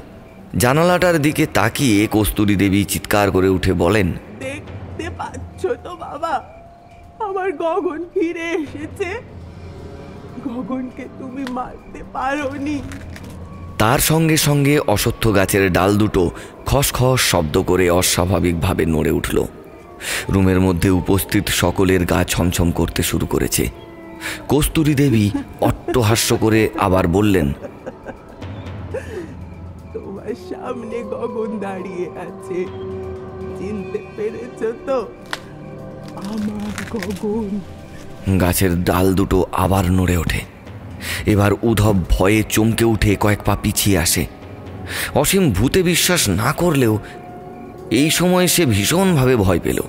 জানালাটার দিকে তাকিয়ে কস্তুরী দেবী চিৎকার করে উঠে বলেন, দেখতে পাচ্ছ তো বাবা, আমার গগন ফিরে এসেছে। গগনকে তুমি মারতে পারোনি। তার সঙ্গে সঙ্গে অশ্বত্থ গাছের ডাল দুটো খসখস শব্দ করে অস্বাভাবিকভাবে নড়ে উঠল। রুমের মধ্যে উপস্থিত সকলের গা ছমছম করতে শুরু করেছে। কস্তুরী দেবী অট্টহাস্য করে আবার বললেন, তোমার সামনে গগন দাঁড়িয়ে আছে, চিনতে পেরেছ তো? আমার গগন। গাছের ডাল দুটো আবার নড়ে ওঠে। এবার উদ্ধব ভয়ে চমকে উঠে কয়েক পা পিছিয়ে আসে। অসীম ভূতে বিশ্বাস না করলেও এই সময় সে ভীষণভাবে ভয় পেল।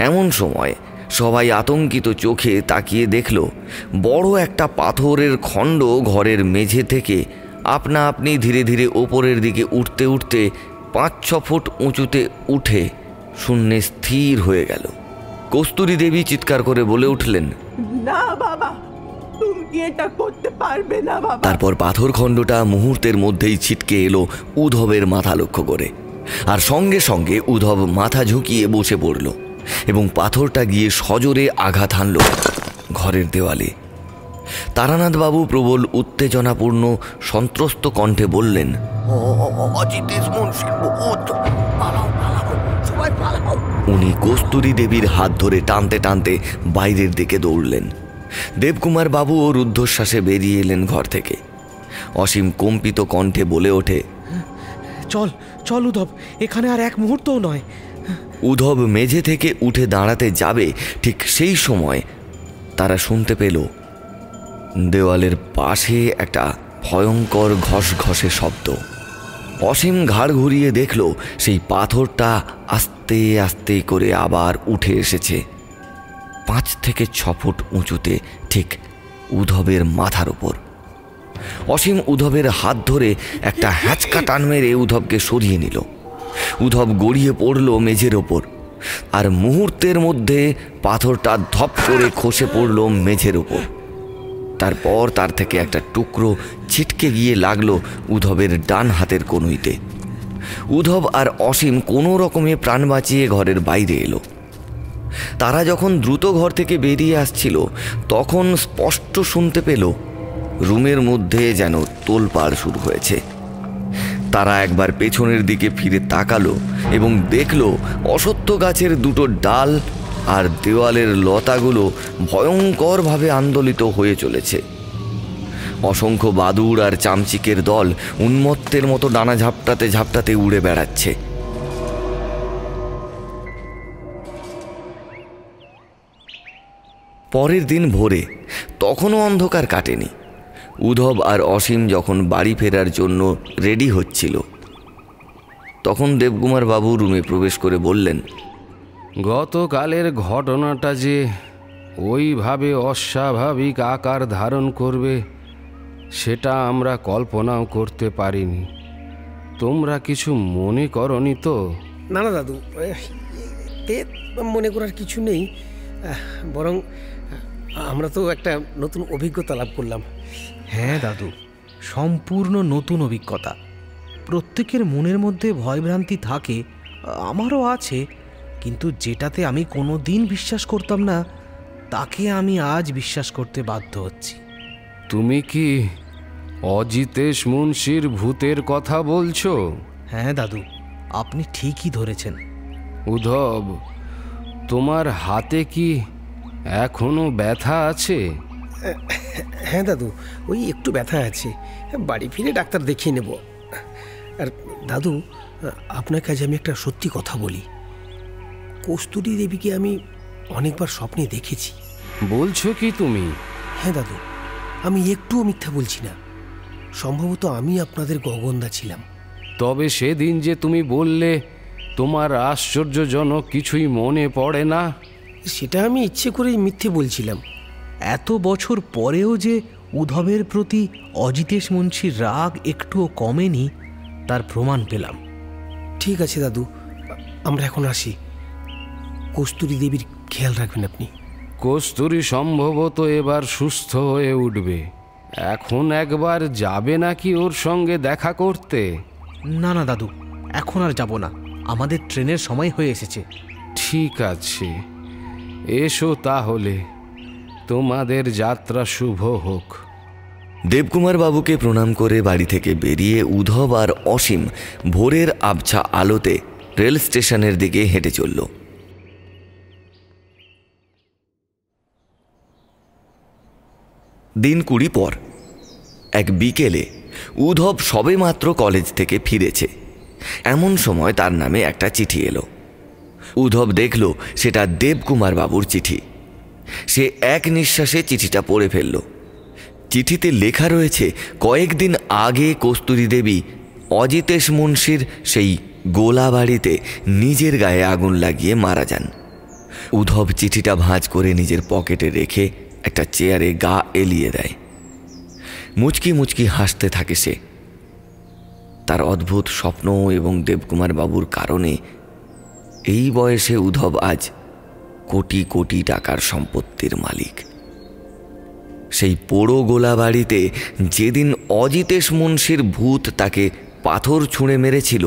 এমন সময় সবাই আতঙ্কিত চোখে তাকিয়ে দেখল বড় একটা পাথরের খণ্ড ঘরের মেঝে থেকে আপনা আপনি ধীরে ধীরে ওপরের দিকে উঠতে উঠতে 5-6 ফুট উঁচুতে উঠে শূন্যে স্থির হয়ে গেল। কস্তুরী দেবী চিৎকার করে বলে উঠলেন, না বাবা, তুমি এটা করতে পারবে না বাবা। তারপর পাথর খণ্ডটা মুহূর্তের মধ্যেই ছিটকে এলো উদ্ধবের মাথা লক্ষ্য করে, আর সঙ্গে সঙ্গে উদ্ধব মাথা ঝুঁকিয়ে বসে পড়ল এবং পাথরটা গিয়ে সজোরে আঘাত হানল ঘরের দেওয়ালে। তারানাথ বাবু প্রবল উত্তেজনাপূর্ণ সন্ত্রস্ত কণ্ঠে বললেন, উনি কস্তুরী দেবীর হাত ধরে টানতে টানতে বাইরের দিকে দৌড়লেন। দেবকুমার বাবু ও রুদ্ধশ্বাসে বেরিয়ে এলেন ঘর থেকে। অসীম কম্পিত কণ্ঠে বলে ওঠে, চল চল উদ্ধব, এখানে আর এক মুহূর্তও নয়। উদ্ধব মেঝে থেকে উঠে দাঁড়াতে যাবে, ঠিক সেই সময় তারা শুনতে পেল দেওয়ালের পাশে একটা ভয়ঙ্কর ঘসঘসে শব্দ। অসীম ঘাড় ঘুরিয়ে দেখল সেই পাথরটা আস্তে আস্তে করে আবার উঠে এসেছে 5 থেকে 6 ফুট উঁচুতে, ঠিক উদ্ধবের মাথার ওপর। অসীম উদ্ধবের হাত ধরে একটা হ্যাঁচকা টান মেরে উদ্ধবকে সরিয়ে নিল। উদ্ধব গড়িয়ে পড়ল মেঝের ওপর, আর মুহূর্তের মধ্যে পাথরটা ধপ করে খসে পড়ল মেঝের ওপর। তারপর তার থেকে একটা টুকরো ছিটকে গিয়ে লাগলো উদ্ধবের ডান হাতের কনুইতে। উদ্ধব আর অসীম কোনো রকমে প্রাণ বাঁচিয়ে ঘরের বাইরে এলো। তারা যখন দ্রুত ঘর থেকে বেরিয়ে আসছিল তখন স্পষ্ট শুনতে পেল রুমের মধ্যে যেন তোলপাড় শুরু হয়েছে। তারা একবার পেছনের দিকে ফিরে তাকালো এবং দেখল অশ্বত্থ গাছের দুটো ডাল আর দেওয়ালের লতাগুলো ভয়ঙ্করভাবে আন্দোলিত হয়ে চলেছে। অসংখ্য বাদুড় আর চামচিকের দল উন্মত্তের মতো ডানা ঝাপটাতে ঝাপটাতে উড়ে বেড়াচ্ছে। পরের দিন ভোরে, তখনও অন্ধকার কাটেনি। উদ্ধব আর অসীম যখন বাড়ি ফেরার জন্য রেডি হচ্ছিল তখন দেবকুমার বাবু রুমে প্রবেশ করে বললেন, গতকালের ঘটনাটা যে ওইভাবে অস্বাভাবিক আকার ধারণ করবে সেটা আমরা কল্পনাও করতে পারিনি। তোমরা কিছু মনে করনি তো? না না দাদু, মনে করার কিছু নেই, বরং আমরা তো একটা নতুন অভিজ্ঞতা লাভ করলাম। হ্যাঁ দাদু, সম্পূর্ণ নতুন অভিজ্ঞতা। প্রত্যেকের মনের মধ্যে ভয়ভ্রান্তি থাকে, আমারও আছে, কিন্তু যেটাতে আমি কোনো দিন বিশ্বাস করতাম না তাকে আমি আজ বিশ্বাস করতে বাধ্য হচ্ছি। তুমি কি অজিতেশ মুন্সির ভূতের কথা বলছো? হ্যাঁ দাদু, আপনি ঠিকই ধরেছেন। উদ্ধব, তোমার হাতে কি এখনো ব্যথা আছে? হ্যাঁ দাদু, ওই একটু ব্যথা আছে, বাড়ি ফিরে ডাক্তার দেখিয়ে নেব। আর দাদু, আপনার কাছে আমি একটা সত্যি কথা বলি, কস্তুরী দেবীকে আমি অনেকবার স্বপ্নে দেখেছি। বলছো কি তুমি? হ্যাঁ দাদু, আমি একটুও মিথ্যা বলছি না। সম্ভবত আমি আপনাদের গগনদা ছিলাম। তবে সেদিন যে তুমি বললে তোমার আশ্চর্যজনক কিছুই মনে পড়ে না, সেটা আমি ইচ্ছে করেই মিথ্যে বলছিলাম। এত বছর পরেও যে উদ্ধবের প্রতি অজিতেশ মুন্সির রাগ একটুও কমেনি তার প্রমাণ পেলাম। ঠিক আছে দাদু, আমরা এখন আসি। কস্তুরী দেবীর খেয়াল রাখবেন আপনি। কস্তুরী সম্ভবত এবার সুস্থ হয়ে উঠবে। এখন একবার যাবে নাকি ওর সঙ্গে দেখা করতে? না না দাদু, এখন আর যাব না, আমাদের ট্রেনের সময় হয়ে এসেছে। ঠিক আছে, এসো তাহলে, তোমাদের যাত্রা শুভ হোক। দেবকুমার বাবুকে প্রণাম করে বাড়ি থেকে বেরিয়ে উদ্ধব আর অসীম ভোরের আবছা আলোতে রেল স্টেশনের দিকে হেঁটে চলল। দিন 20 পর এক বিকেলে উদ্ধব সবেমাত্র কলেজ থেকে ফিরেছে। এমন সময় তার নামে একটা চিঠি এলো। উদ্ধব দেখল সেটা দেবকুমার বাবুর চিঠি। সে এক নিঃশ্বাসে চিঠিটা পড়ে ফেলল। চিঠিতে লেখা রয়েছে কয়েকদিন আগে কস্তুরী দেবী অজিতেশ মুন্সির সেই গোলা বাড়িতে নিজের গায়ে আগুন লাগিয়ে মারা যান। উদ্ধব চিঠিটা ভাঁজ করে নিজের পকেটে রেখে একটা চেয়ারে গা এলিয়ে দেয়। মুচকি মুচকি হাসতে থাকে সে। তার অদ্ভুত স্বপ্ন এবং দেবকুমার বাবুর কারণে এই বয়সে উদ্ধব আজ কোটি কোটি টাকার সম্পত্তির মালিক। সেই পোড়ো গোলা বাড়িতে যেদিন অজিতেশ মুন্সির ভূত তাকে পাথর ছুঁড়ে মেরেছিল,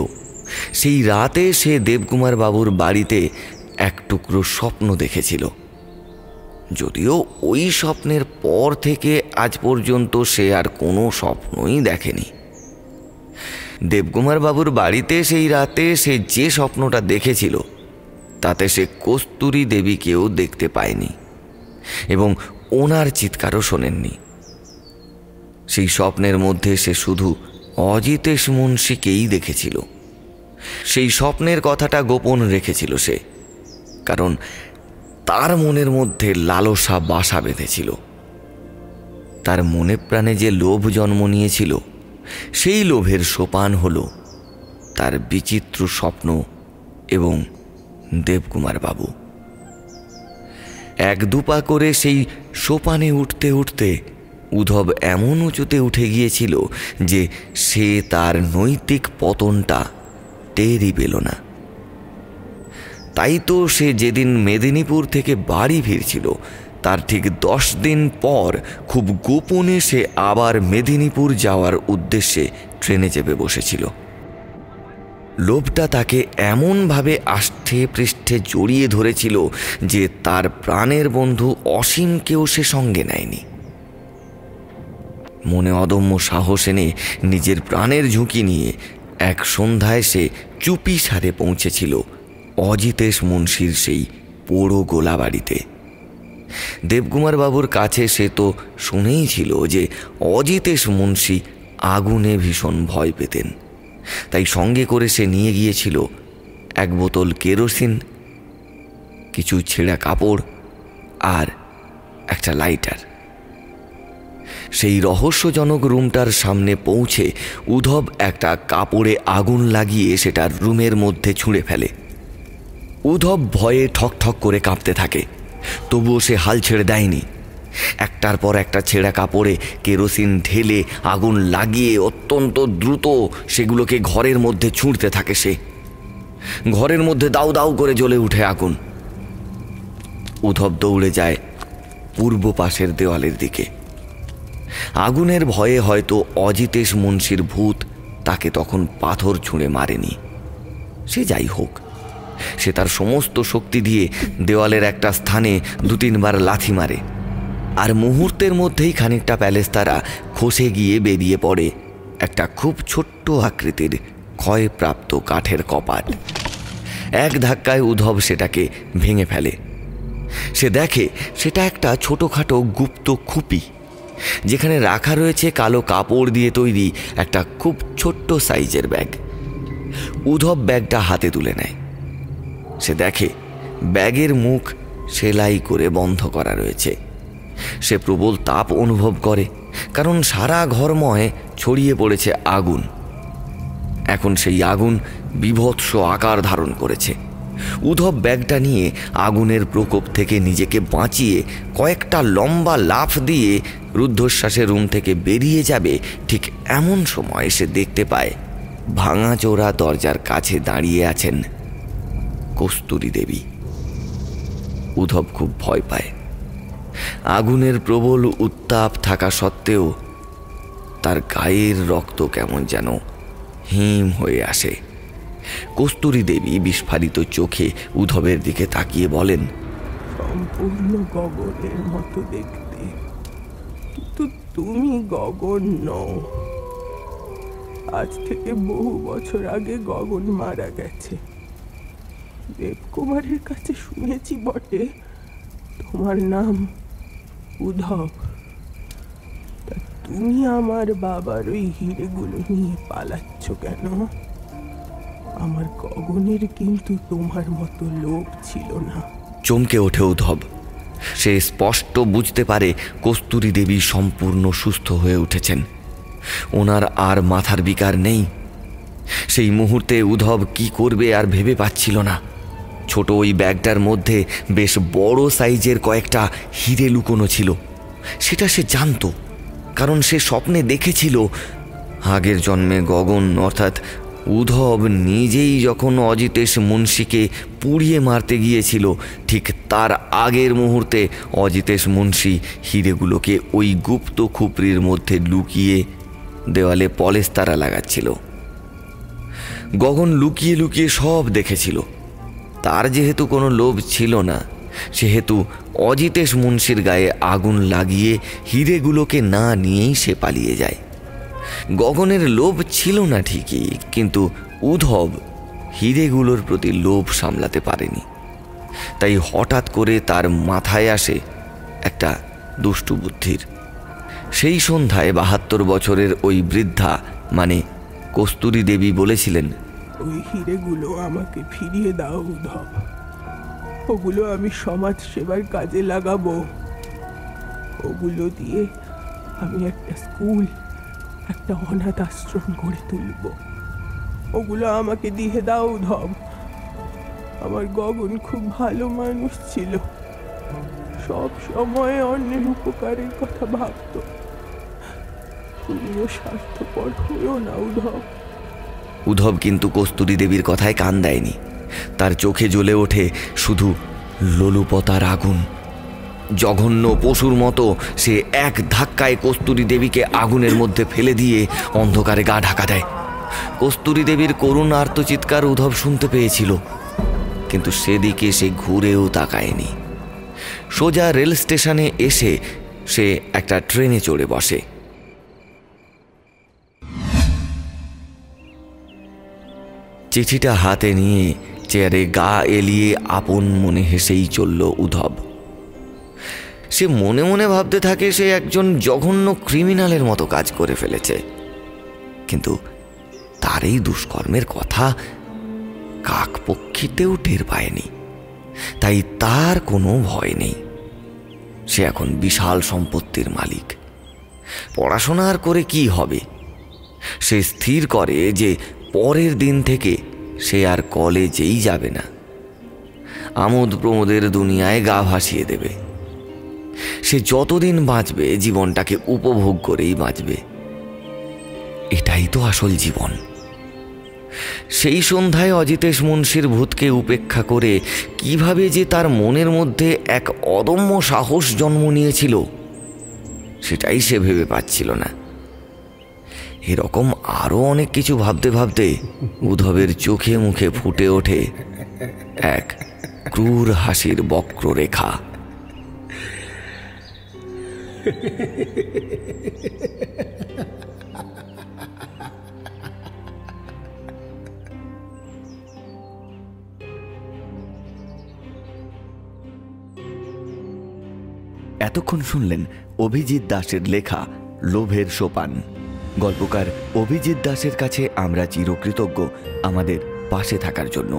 সেই রাতে সে দেবকুমার বাবুর বাড়িতে এক টুকরো স্বপ্ন দেখেছিল। যদিও ওই স্বপ্নের পর থেকে আজ পর্যন্ত সে আর কোনো স্বপ্নই দেখেনি। দেবকুমার বাবুর বাড়িতে সেই রাতে সে যে স্বপ্নটা দেখেছিল তাতে সে কস্তুরী দেবীকেও দেখতে পায়নি এবং ওনার চিৎকারও শোনেননি। সেই স্বপ্নের মধ্যে সে শুধু অজিতেশ মুন্সিকেই দেখেছিল। সেই স্বপ্নের কথাটা গোপন রেখেছিল সে, কারণ তার মনের মধ্যে লালসা বাসা বেঁধেছিল। তার মনে প্রাণে যে লোভ জন্ম নিয়েছিল, সেই লোভের সোপান হল তার বিচিত্র স্বপ্ন এবং দেবকুমার বাবু। এক দুপা করে সেই সোপানে উঠতে উঠতে উদ্ধব এমন উঁচুতে উঠে গিয়েছিল যে সে তার নৈতিক পতনটা টেরই পেল না। তাই তো সে যেদিন মেদিনীপুর থেকে বাড়ি ফিরছিল তার ঠিক 10 দিন পর খুব গোপনে সে আবার মেদিনীপুর যাওয়ার উদ্দেশ্যে ট্রেনে চেপে বসেছিল। লোভটা তাকে এমনভাবে আষ্ঠে পৃষ্ঠে জড়িয়ে ধরেছিল যে তার প্রাণের বন্ধু অসীমকেও সে সঙ্গে নেয়নি। মনে অদম্য সাহস এনে নিজের প্রাণের ঝুঁকি নিয়ে এক সন্ধ্যায় সে চুপি সারে পৌঁছেছিল অজিতেশ মুন্সির সেই পোড়ো গোলা বাড়িতে। দেবকুমার বাবুর কাছে সে তো শুনেই ছিল যে অজিতেশ মুন্সি আগুনে ভীষণ ভয় পেতেন, তাই সঙ্গে করে সে নিয়ে গিয়েছিল 1 বোতল কেরোসিন, কিছু ছেঁড়া কাপড় আর একটা লাইটার। সেই রহস্যজনক রুমটার সামনে পৌঁছে উদ্ধব একটা কাপড়ে আগুন লাগিয়ে সেটা রুমের মধ্যে ছুঁড়ে ফেলে। উদ্ধব ভয়ে ঠকঠক করে কাঁপতে থাকে, তবুও সে হাল ছেড়ে দেয়নি। একটার পর একটা ছেঁড়া কাপড়ে কেরোসিন ঢেলে আগুন লাগিয়ে অত্যন্ত দ্রুত সেগুলোকে ঘরের মধ্যে ছুঁড়তে থাকে সে। ঘরের মধ্যে দাউ দাউ করে জ্বলে উঠে আগুন। উদ্ধব দৌড়ে যায় পূর্ব পাশের দেওয়ালের দিকে। আগুনের ভয়ে হয়তো অজিতেশ মুন্সির ভূত তাকে তখন পাথর ছুঁড়ে মারেনি। সে যাই হোক, সে তার সমস্ত শক্তি দিয়ে দেওয়ালের একটা স্থানে 2-3 বার লাথি মারে, আর মুহূর্তের মধ্যেই খানিকটা প্যালেস্তারা খসে গিয়ে বেরিয়ে পড়ে একটা খুব ছোট্ট আকৃতির ক্ষয়প্রাপ্ত কাঠের কপাট। এক ধাক্কায় উদ্ধব সেটাকে ভেঙে ফেলে। সে দেখে সেটা একটা ছোটোখাটো গুপ্ত খুপি, যেখানে রাখা রয়েছে কালো কাপড় দিয়ে তৈরি একটা খুব ছোট্ট সাইজের ব্যাগ। উদ্ধব ব্যাগটা হাতে তুলে নেয়। সে দেখে ব্যাগের মুখ সেলাই করে বন্ধ করা রয়েছে। সে প্রবল তাপ অনুভব করে, কারণ সারা ঘরময় ছড়িয়ে পড়েছে আগুন। এখন সেই আগুন বীভৎস আকার ধারণ করেছে। উদ্ধব ব্যাগটা নিয়ে আগুনের প্রকোপ থেকে নিজেকে বাঁচিয়ে কয়েকটা লম্বা লাফ দিয়ে রুদ্ধশ্বাসে রুম থেকে বেরিয়ে যাবে, ঠিক এমন সময় সে দেখতে পায় ভাঙাচোরা দরজার কাছে দাঁড়িয়ে আছেন কস্তুরী দেবী। উদ্ধব খুব ভয় পায়। আগুনের প্রবল উত্তাপ থাকা সত্ত্বেও তার গায়ের রক্ত কেমন যেন হিম হয়ে আসে। কস্তুরী দেবী বিস্ফারিত চোখে উদ্ধবের দিকে তাকিয়ে বলেন, সম্পূর্ণ গগনের মতো দেখতে, কিন্তু তুমি গগন নও। আজ থেকে বহু বছর আগে গগন মারা গেছে। দেবকুমারের কাছে শুনেছি বটে তোমার নাম উদ্ধব। তা তুমি আমার বাবার ওই হিরেগুলো নিয়ে পালাচ্ছ কেন? আমার গগনের কিন্তু তোমার মতো লোভ ছিল না। চমকে ওঠে উদ্ধব। সে স্পষ্ট বুঝতে পারে কস্তুরী দেবী সম্পূর্ণ সুস্থ হয়ে উঠেছেন, ওনার আর মাথার বিকার নেই। সেই মুহূর্তে উদ্ধব কি করবে আর ভেবে পাচ্ছিল না। ছোট ওই ব্যাগটার মধ্যে বেশ বড় সাইজের কয়েকটা হিরে লুকোনো ছিল। সেটা সে জানত, কারণ সে স্বপ্নে দেখেছিল আগের জন্মে গগন অর্থাৎ উদ্ধব নিজেই যখন অজিতেশ মুন্সিকে পুড়িয়ে মারতে গিয়েছিল, ঠিক তার আগের মুহূর্তে অজিতেশ মুন্সি হিরেগুলোকে ওই গুপ্ত খুপড়ির মধ্যে লুকিয়ে দেওয়ালে পলেস্তারা লাগাচ্ছিল। গগন লুকিয়ে লুকিয়ে সব দেখেছিল। তার যেহেতু কোনো লোভ ছিল না, সেহেতু অজিতেশ মুন্সির গায়ে আগুন লাগিয়ে হিরেগুলোকে না নিয়েই সে পালিয়ে যায়। গগনের লোভ ছিল না ঠিকই, কিন্তু উদ্ধব হিরেগুলোর প্রতি লোভ সামলাতে পারেনি। তাই হঠাৎ করে তার মাথায় আসে একটা দুষ্টু বুদ্ধির। সেই সন্ধ্যায় 72 বছরের ওই বৃদ্ধা মানে কস্তুরী দেবী বলেছিলেন, ওই হিরেগুলো আমাকে ফিরিয়ে দাও উদ্ধব। ওগুলো আমি সমাজ সেবার কাজে লাগাবো। ওগুলো দিয়ে আমি একটা স্কুল, একটা অনাথ আশ্রম গড়ে তুলব। ওগুলো আমাকে দিয়ে দাও উদ্ধব। আমার গগন খুব ভালো মানুষ ছিল, সব সময় অন্যের উপকারের কথা ভাবত। তুমিও স্বার্থপর হয়েও না উদ্ধব। উদ্ধব কিন্তু কস্তুরী দেবীর কথায় কান দেয়নি। তার চোখে জ্বলে ওঠে শুধু লোলুপতার আগুন। জঘন্য পশুর মতো সে এক ধাক্কায় কস্তুরী দেবীকে আগুনের মধ্যে ফেলে দিয়ে অন্ধকারে গা ঢাকা দেয়। কস্তুরী দেবীর করুণ আর্তচিৎকার উদ্ধব শুনতে পেয়েছিল, কিন্তু সেদিকে সে ঘুরেও তাকায়নি। সোজা রেল স্টেশনে এসে সে একটা ট্রেনে চড়ে বসে। চিঠিটা হাতে নিয়ে চেয়ারে গা এলিয়ে আপন মনে হেসেই চলল উদ্ধব। সে মনে মনে ভাবতে থাকে সে একজন জঘন্য ক্রিমিনালের মতো কাজ করে ফেলেছে, কিন্তু তার এই দুষ্কর্মের কথা কাকপক্ষীতেও টের পায়নি। তাই তার কোনো ভয় নেই। সে এখন বিশাল সম্পত্তির মালিক। পড়াশোনা আর করে কি হবে? সে স্থির করে যে পরের দিন থেকে সে আর কলেজেই যাবে না। আমোদ প্রমোদের দুনিয়ায় গা ভাসিয়ে দেবে। সে যতদিন বাঁচবে জীবনটাকে উপভোগ করেই বাঁচবে। এটাই তো আসল জীবন। সেই সন্ধ্যায় অজিতেশ মুন্সির ভূতকে উপেক্ষা করে কিভাবে যে তার মনের মধ্যে এক অদম্য সাহস জন্ম নিয়েছিল, সেটাই সে ভেবে পাচ্ছিল না। এরকম আরো অনেক কিছু ভাবতে ভাবতে উদ্ধবের চোখে মুখে ফুটে ওঠে এক ক্রূর হাসির বক্ররেখা। এতক্ষণ শুনলেন অভিজিৎ দাশের লেখা লোভের সোপান। গল্পকার অভিজিৎ দাশের কাছে আমরা চিরকৃতজ্ঞ আমাদের পাশে থাকার জন্য।